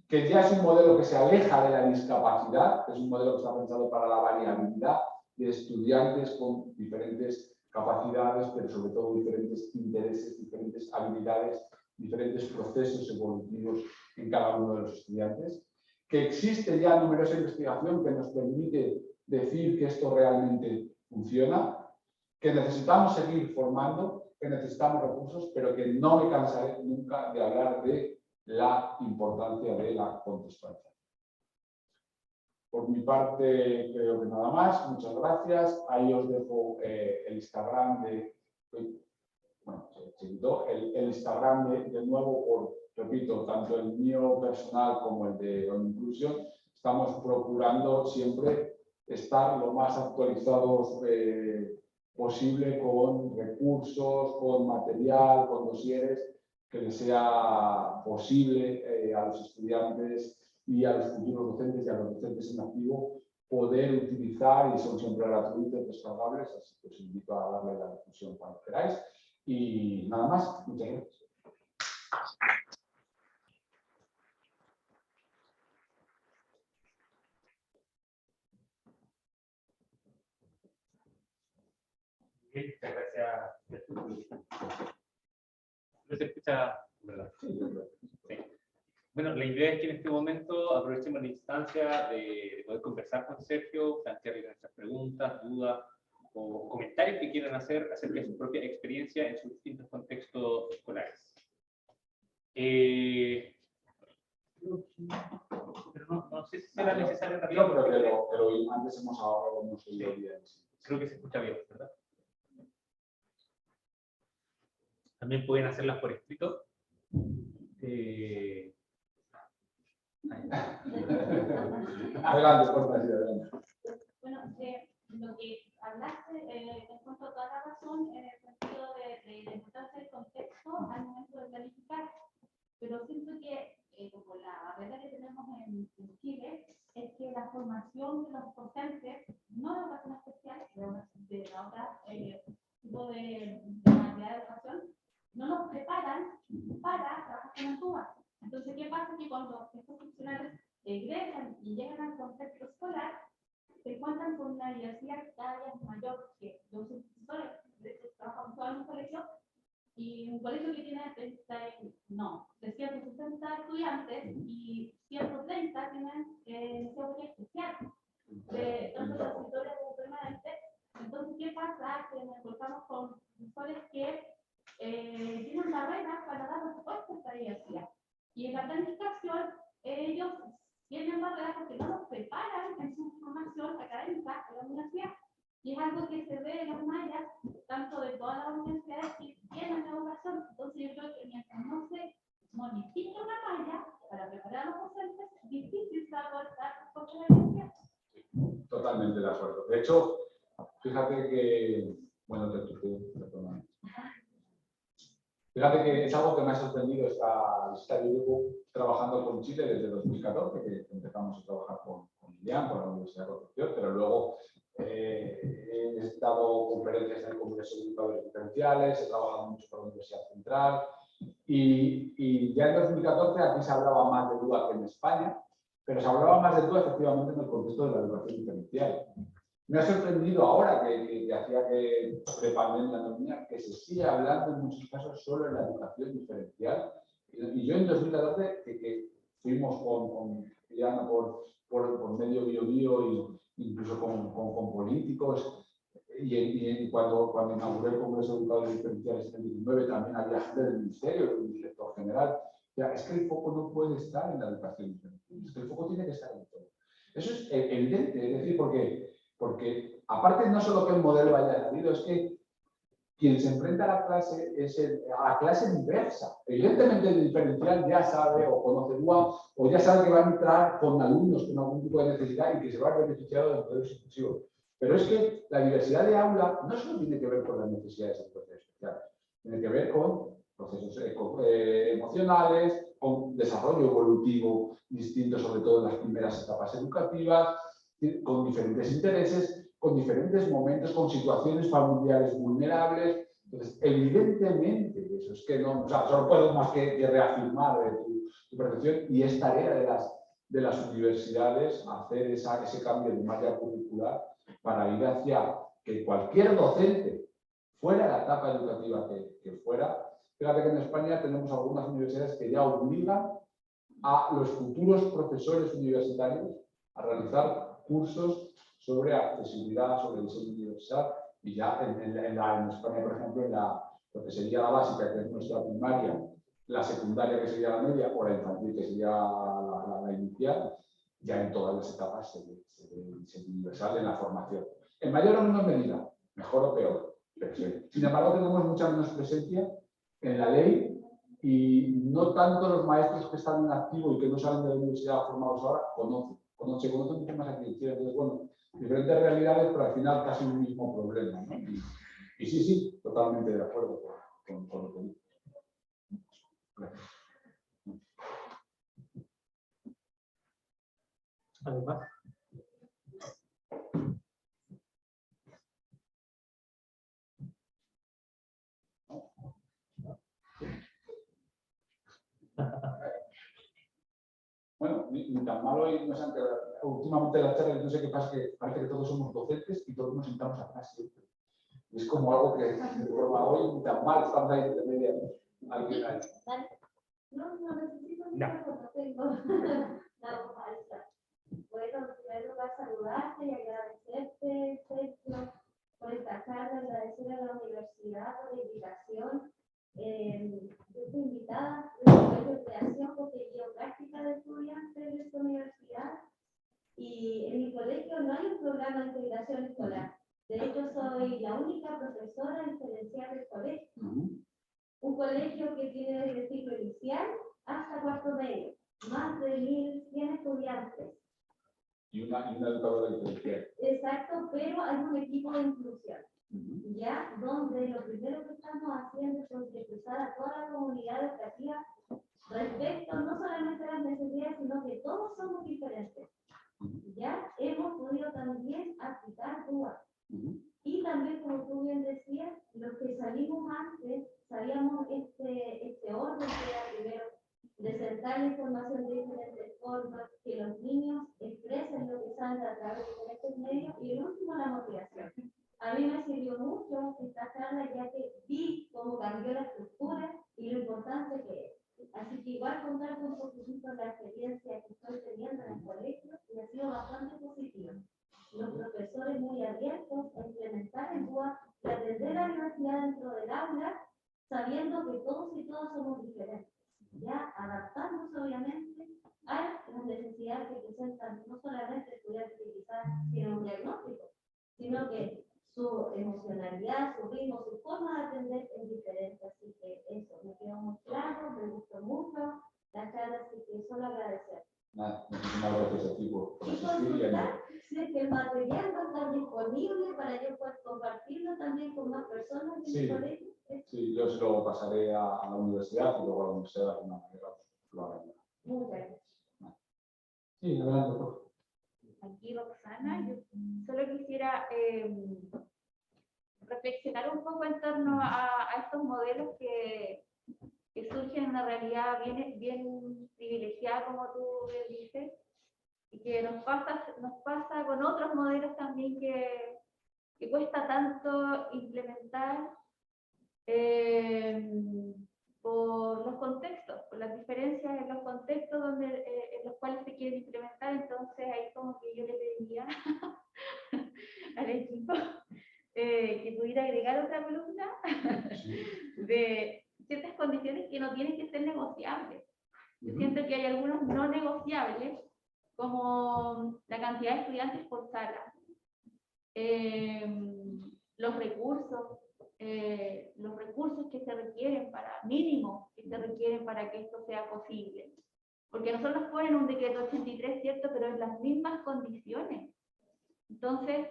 que ya es un modelo que se aleja de la discapacidad, que es un modelo que está pensado para la variabilidad de estudiantes con diferentes capacidades, pero sobre todo diferentes intereses, diferentes habilidades, diferentes procesos evolutivos en cada uno de los estudiantes, que existe ya numerosa investigación que nos permite decir que esto realmente funciona, que necesitamos seguir formando, que necesitamos recursos, pero que no me cansaré nunca de hablar de la importancia de la contextualización. Por mi parte, creo que nada más. Muchas gracias. Ahí os dejo el Instagram de... Bueno, se quitó el Instagram de nuevo, repito, tanto el mío personal como el de ONU Inclusión. Estamos procurando siempre estar lo más actualizados posible con recursos, con material, con dosieres, que les sea posible a los estudiantes y a los futuros docentes y a los docentes en activo poder utilizar, y son siempre gratuitos, descargables, así que os invito a darle la difusión cuando queráis. Y nada más, muchas gracias. Muchas gracias. No se escucha, ¿verdad? Sí. Bueno, la idea es que en este momento aprovechemos la instancia de poder conversar con Sergio, plantearle nuestras preguntas, dudas o comentarios que quieran hacer acerca de su propia experiencia en sus distintos contextos escolares. Pero no sé si será necesario también. Yo creo que lo oímos antes, hemos ahorrado mucho y bien. Creo que se escucha bien, ¿verdad? También pueden hacerlas por escrito. Adelante, por favor, adelante. Bueno, lo que hablaste, encuentro toda la razón en el sentido de la importancia del contexto al momento de planificar, pero siento que como la barrera que tenemos en Chile es que la formación de los docentes, no de educación especial, de la otra tipo de modalidad de educación, no nos preparan para trabajar con Antuba. Entonces, ¿qué pasa? Que cuando estos funcionarios egresan y llegan al contexto escolar, se encuentran con una diversidad cada vez mayor, que yo soy profesora, de hecho trabajamos todos en un colegio, y un colegio que tiene 360 estudiantes y 130 tienen necesidad especial, de tanto transitoria como permanente. Entonces, ¿qué pasa? Que nos encontramos con profesores que tienen barreras para dar respuesta a esta diversidad. Y en la planificación, ellos tienen barreras porque no los preparan en su formación académica en la universidad. Y es algo que se ve en las mallas, tanto de todas las universidades que tienen educación. Entonces, yo creo que mientras no se modifique una malla para preparar a los docentes, es difícil saber dar respuesta a la universidad. Totalmente de acuerdo. De hecho, fíjate que, bueno, fíjate que es algo que me ha sorprendido esta visita. Yo llevo trabajando con Chile desde 2014, que empezamos a trabajar con Lilian, con la Universidad de Concepción, pero luego he dado conferencias en el Congreso de Educadores Diferenciales, he trabajado mucho con la Universidad Central y ya en 2014 aquí se hablaba más de DUA que en España, pero se hablaba más de DUA efectivamente en el contexto de la educación diferencial. Me ha sorprendido ahora que hacía que pre-pandemia no tenía, que se sigue hablando en muchos casos solo en la educación diferencial. Y yo en 2014, que fuimos con Diana por medio Biobío y incluso con políticos, y cuando inauguré el Congreso de Educadores Diferenciales en el 19 también había gente del Ministerio, del Director General. Ya, es que el foco no puede estar en la educación diferencial, es que el foco tiene que estar en todo. Eso es evidente, es decir, porque aparte no solo que el modelo haya salido, es que quien se enfrenta a la clase es a la clase inversa. Evidentemente el diferencial ya sabe o conoce DUA o ya sabe que va a entrar con alumnos con algún tipo de necesidad y que se va a beneficiar de los modelos inclusivos. Pero es que la diversidad de aula no solo tiene que ver con las necesidades educativas especiales, tiene que ver con procesos emocionales, con desarrollo evolutivo distinto, sobre todo en las primeras etapas educativas, con diferentes intereses, con diferentes momentos, con situaciones familiares vulnerables. Entonces, evidentemente, eso es que no, o sea, solo puedo más que reafirmar tu percepción, y es tarea de las universidades hacer ese cambio de malla curricular para ir hacia que cualquier docente, fuera la etapa educativa que fuera. Fíjate que en España tenemos algunas universidades que ya obligan a los futuros profesores universitarios a realizar cursos sobre accesibilidad, sobre diseño universal, y ya en España, por ejemplo, en lo que sería la básica, que es nuestra primaria, la secundaria, que sería la media, o la infantil, que sería la inicial, ya en todas las etapas se ve diseño universal en la formación. En mayor o menor medida, mejor o peor, pero sí. Sin embargo, tenemos mucha menos presencia en la ley, y no tanto los maestros que están en activo y que no salen de la universidad formados ahora se conocen mucho más aquí. Entonces, bueno, diferentes realidades, pero al final casi un mismo problema, ¿no? Y sí, totalmente de acuerdo con lo que dices. Gracias. Además. Bueno, ni tan malo y no es últimamente las charlas, no sé qué pasa, que parece que todos somos docentes y todos nos sentamos atrás siempre. Es como algo que de forma hoy ni tan mal, estamos ahí de media. Alguien ahí. No necesito No. no tengo la voz alta. Bueno, en primer lugar, saludarte y agradecerte, Sergio, por esta charla, agradecer a la universidad por la invitación. Yo fui invitada desde la creación porque yo práctica de estudiantes de esta universidad y en mi colegio no hay un programa de integración escolar. De hecho, soy la única profesora diferencial del colegio. Un colegio que tiene desde el ciclo inicial hasta cuarto medio, más de 1.100 estudiantes. Y una educadora diferencial. Exacto, pero hay un equipo de inclusión, ya donde lo primero que estamos haciendo es concientizar a toda la comunidad educativa respecto no solamente a las necesidades, sino que todos somos diferentes. Ya hemos podido también aplicar DUA. Y también, como tú bien decías, los que salimos antes, sabíamos este orden que era primero presentar la información de diferentes formas, que los niños expresen lo que saben a través de diferentes medios y el último, la motivación. A mí me sirvió mucho esta charla ya que vi cómo cambió la estructura y lo importante que es. Así que igual contar un poquito la experiencia que estoy teniendo en el colegio y ha sido bastante positiva. Los profesores muy abiertos a implementar el DUA y atender la diversidad dentro del aula, sabiendo que todos y todas somos diferentes, ya adaptándose obviamente a las necesidades que presentan no solamente estudiantes que quizás tienen un diagnóstico, sino que su emocionalidad, su ritmo, su forma de aprender es diferente. Así que eso me quedó muy claro, me gustó mucho la charla, así que solo agradecer. Nada, muchísimas gracias a ti por Y asistir y consultar si es que el material va a estar disponible para yo poder compartirlo también con más personas en Sí. el colegio. Sí, yo se lo pasaré a la universidad y luego a la universidad de alguna manera lo hará. Muchas gracias. Sí, adelante, doctor. Aquí Roxana, yo solo quisiera reflexionar un poco en torno a estos modelos que surgen en una realidad bien privilegiada, como tú bien dices, y que nos pasa con otros modelos también que cuesta tanto implementar por los contextos, por las diferencias en los contextos en los cuales se quieren implementar. Entonces ahí como que yo le pediría al equipo que pudiera agregar otra columna de ciertas condiciones que no tienen que ser negociables. Yo siento que hay algunos no negociables, como la cantidad de estudiantes por sala, los recursos que se requieren mínimos que se requieren para que esto sea posible. Porque nosotros nos ponen un decreto 83, ¿cierto? Pero en las mismas condiciones. Entonces,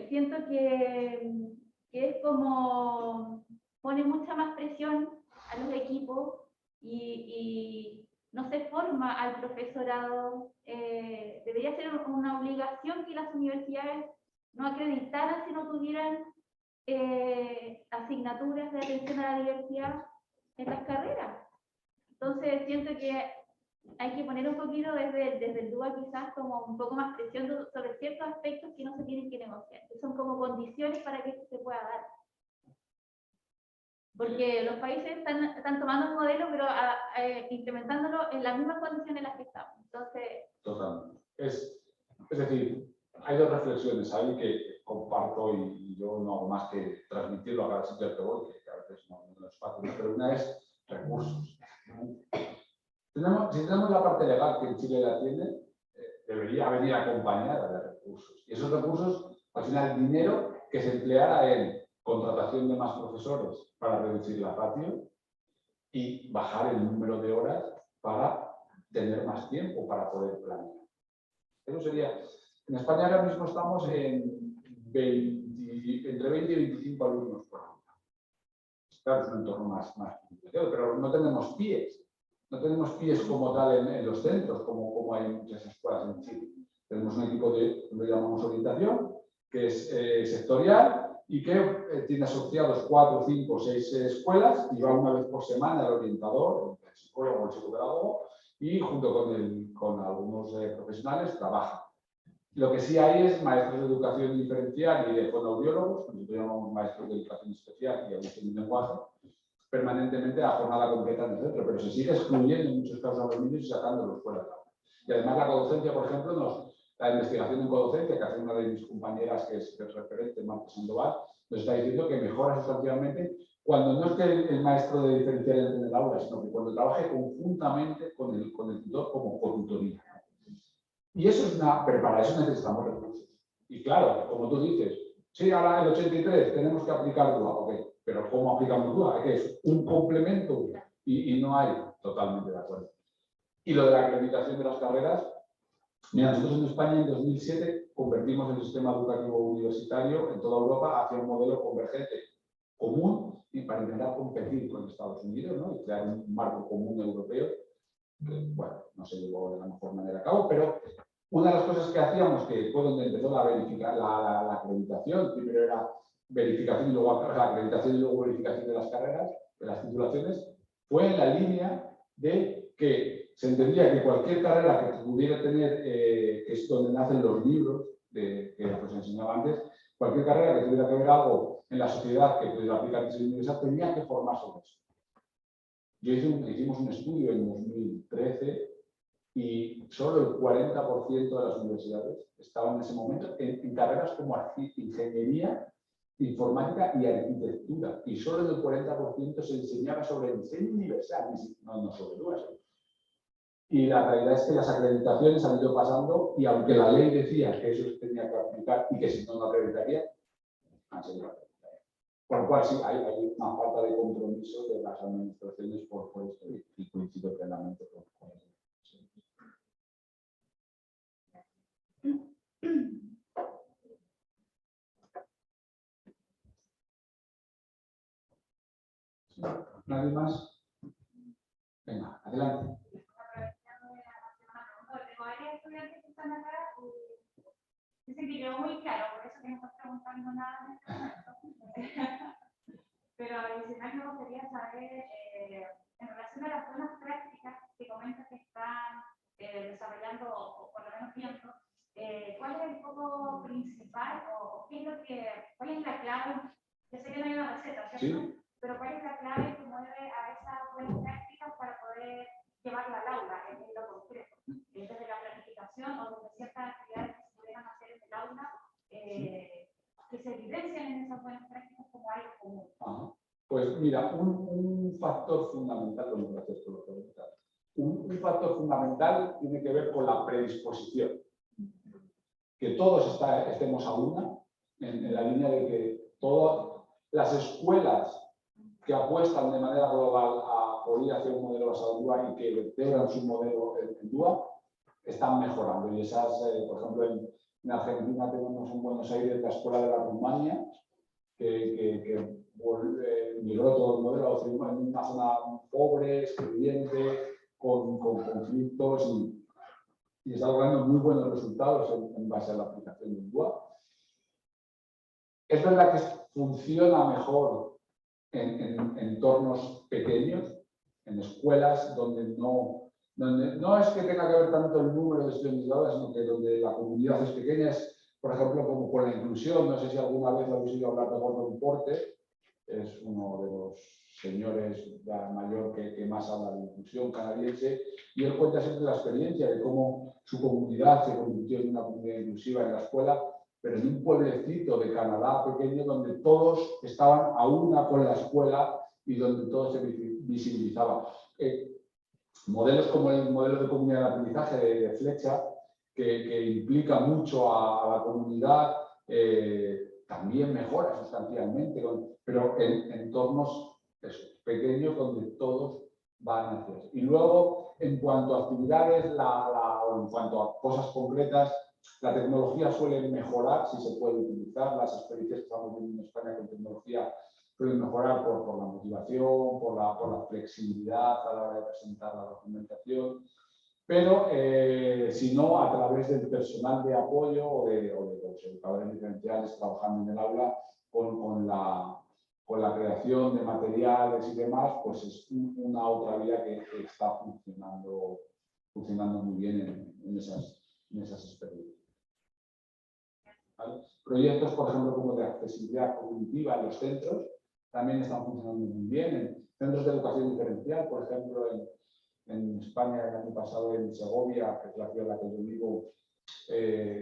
siento que es como pone mucha más presión a los equipos y no se forma al profesorado. Debería ser una obligación que las universidades no acreditaran si no tuvieran asignaturas de atención a la diversidad en las carreras. Entonces siento que hay que poner un poquito desde el DUA quizás como un poco más presión sobre ciertos aspectos que no se tienen que negociar, que son como condiciones para que esto se pueda dar. Porque los países están tomando un modelo, pero implementándolo en las mismas condiciones en las que estamos. Entonces... Totalmente. Es decir, hay dos reflexiones ahí que comparto y yo no hago más que transmitirlo a cada sitio al que voy, que a veces no es fácil, pero una es recursos. Si tenemos la parte legal que en Chile la tiene, debería venir acompañada de recursos. Y esos recursos, al final, dinero que se empleara en contratación de más profesores para reducir la ratio y bajar el número de horas para tener más tiempo para poder planear. Eso sería... En España ahora mismo estamos en entre 20 y 25 alumnos por aula. Claro, es un entorno más privilegiado, pero no tenemos pies. No tenemos pies como tal en los centros, como hay en muchas escuelas en Chile. Tenemos un equipo de, lo llamamos orientación, que es sectorial y que tiene asociados 4, 5, 6 escuelas y va una vez por semana el orientador, el psicólogo o el psicopedagogo, y junto con algunos profesionales trabaja. Lo que sí hay es maestros de educación diferencial y de fonoaudiólogos, nosotros llamamos maestros de educación especial y audición y lenguaje, permanentemente a jornada completa en el centro, pero se sigue excluyendo en muchos casos a los niños y sacándolos fuera del aula. Y además la codocencia, por ejemplo, la investigación en codocencia que hace una de mis compañeras que es referente, Marta Sandoval, nos está diciendo que mejora sustancialmente cuando no esté el maestro de diferencial en el aula, sino que cuando trabaje conjuntamente con el tutor como cotutoría. Y eso es pero para eso necesitamos recursos. Y claro, como tú dices, sí, ahora el 83 tenemos que aplicar DUA, ok, pero ¿cómo aplicamos DUA? ¿Qué es? Un complemento y no hay, totalmente de acuerdo. Y lo de la acreditación de las carreras, mira, nosotros en España en 2007 convertimos el sistema educativo universitario en toda Europa hacia un modelo convergente común y para intentar competir con Estados Unidos, ¿no? Y crear un marco común europeo que, bueno, no se llevó de la mejor manera a cabo, pero una de las cosas que hacíamos, que fue donde empezó la acreditación, primero era verificación y luego acreditación y luego verificación de las carreras, de las titulaciones, fue en la línea de que se entendía que cualquier carrera que pudiera tener, que es donde nacen los libros que os enseñaba antes, cualquier carrera que tuviera que ver algo en la sociedad que pudiera aplicar diseño universal tenía que formar sobre eso. Hicimos un estudio en 2013 y solo el 40% de las universidades estaban en ese momento en carreras como ingeniería, informática y arquitectura. Y solo el 40% se enseñaba sobre diseño universal, no sobre DUA. Y la realidad es que las acreditaciones han ido pasando y aunque la ley decía que eso se tenía que aplicar y que si no, no acreditaría, han seguido acreditando. Por lo cual sí, hay una falta de compromiso de las administraciones por esto y coincido plenamente con eso. Sí. ¿Nadie más? Venga, adelante. Tengo varios estudiantes que están acá y dicen que quedó muy claro, por eso que no estás preguntando nada. Pero adicional me gustaría saber, en relación a las buenas prácticas que comentas que están desarrollando o por lo menos viendo, ¿cuál es el foco principal o qué es cuál es la clave? Yo sé que no hay una receta, ¿cierto? Sí. Pero ¿cuál es la clave que mueve a esas buenas prácticas para poder llevarla al aula en lo concreto? Desde la planificación o desde ciertas actividades que se pudieran hacer en el aula, que se evidencian en esas buenas prácticas como algo común. Ajá. Pues mira, un factor fundamental, gracias por la pregunta. Un factor fundamental tiene que ver con la predisposición. Que todos estemos a una, en la línea de que todas las escuelas que apuestan de manera global por ir hacia un modelo basado en DUA y que vertebran su modelo en DUA, están mejorando. Y esas, por ejemplo, en Argentina tenemos en Buenos Aires la Escuela de la Rumania, que migró todo el modelo en una zona pobre, excluyente, con conflictos y está logrando muy buenos resultados en base a la aplicación del DUA. Es verdad que funciona mejor en entornos pequeños, en escuelas donde no es que tenga que ver tanto el número de estudiantes de aula, sino que donde la comunidad es pequeña, por ejemplo, como con la inclusión. No sé si alguna vez lo habéis oído hablar de Gordon Porter, es uno de los señores mayor que más habla de inclusión canadiense, y él cuenta siempre la experiencia de cómo su comunidad se convirtió en una comunidad inclusiva en la escuela, pero en un pueblecito de Canadá pequeño donde todos estaban a una con la escuela y donde todo se visibilizaba. Modelos como el modelo de comunidad de aprendizaje de Flecha, que implica mucho a la comunidad, también mejora sustancialmente, pero en entornos pequeños donde todos van hacia eso. Y luego, en cuanto a actividades o en cuanto a cosas concretas, la tecnología suele mejorar si se puede utilizar. Las experiencias que estamos viendo en España con tecnología suelen mejorar por la motivación, por la flexibilidad a la hora de presentar la documentación, pero si no, a través del personal de apoyo o de los educadores diferenciales trabajando en el aula con la creación de materiales y demás, pues es una otra vía que está funcionando muy bien en esas experiencias. ¿Vale? Proyectos, por ejemplo, como de accesibilidad cognitiva en los centros, también están funcionando muy bien. En centros de educación diferencial, por ejemplo, en España el año pasado en Segovia, que es la ciudad en la que yo vivo,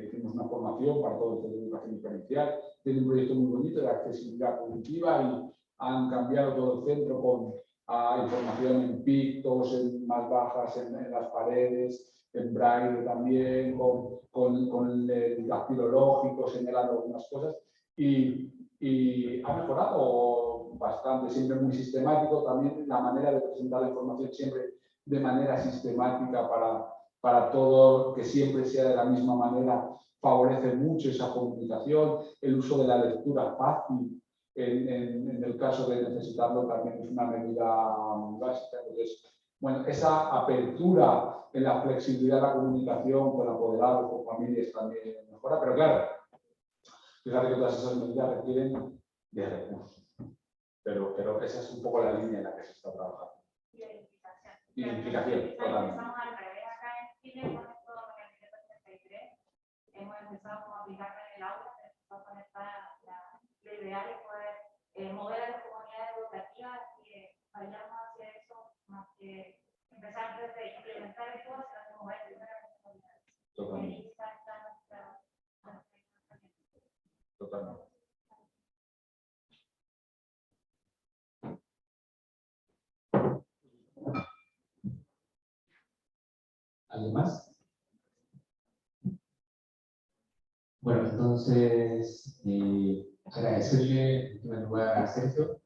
hicimos una formación para todos los de educación diferencial. Tiene un proyecto muy bonito de accesibilidad cognitiva y han cambiado todo el centro con información en pictos, en más bajas, en las paredes, en braille también, con el dactilológico, señalando algunas cosas. Y ha mejorado bastante, siempre muy sistemático, también la manera de presentar la información siempre de manera sistemática para todo, que siempre sea de la misma manera, favorece mucho esa comunicación, el uso de la lectura fácil, en el caso de necesitarlo también es una medida muy básica. Entonces, bueno, esa apertura en la flexibilidad de la comunicación con apoderados, con familias también mejora, pero claro, fíjate que todas esas medidas requieren de recursos, pero esa es un poco la línea en la que se está trabajando. Identificación, totalmente. Empezamos al revés acá en Chile con esto con el decreto 83. Hemos empezado como a aplicarlo en el aula, pero empezó con lo ideal es poder mover a las comunidades educativas y vayamos hacia eso, más que empezar desde implementar esto, hacia mover primero a las comunidades. Totalmente. Totalmente. ¿Alguien más? Bueno, entonces, agradecerle en primer lugar a Sergio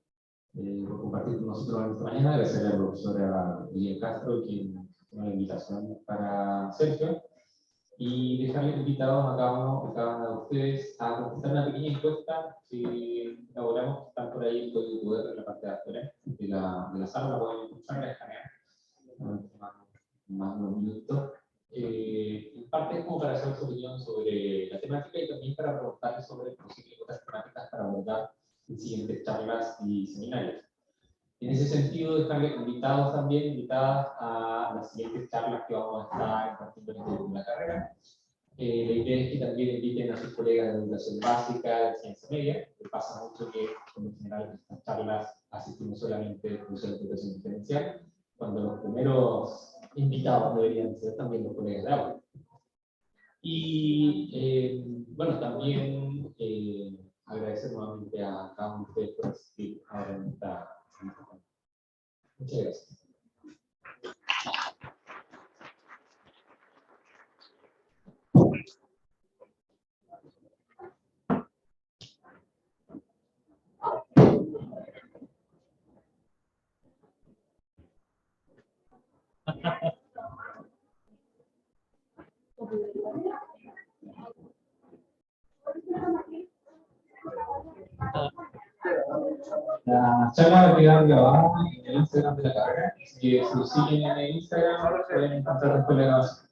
por compartir con nosotros esta mañana, agradecerle a la profesora Lilian Castro, quien hizo la invitación para Sergio, y dejarles invitados a cada uno de ustedes a contestar una pequeña encuesta que elaboramos, están por ahí el código QR en la parte de afuera de la sala, la pueden escuchar, la escanear, más de unos minutos. En parte es como para hacer su opinión sobre la temática y también para preguntarles sobre posibles otras temáticas para abordar en siguientes charlas y seminarios. En ese sentido, dejarles invitadas a las siguientes charlas que vamos a estar impartiendo en la carrera. La idea es que también inviten a sus colegas de educación básica, de ciencia media, que pasa mucho que, en general, en estas charlas asistimos solamente a cursos de educación diferencial, cuando los primeros invitados deberían ser también los colegas de aula. Y bueno, también agradecer nuevamente a cada uno de ustedes por asistir ahora en esta. Muchas gracias. La charla va a quedar grabada en el Instagram de la carrera. Si lo siguen en el Instagram, pueden encontrar después la grabación.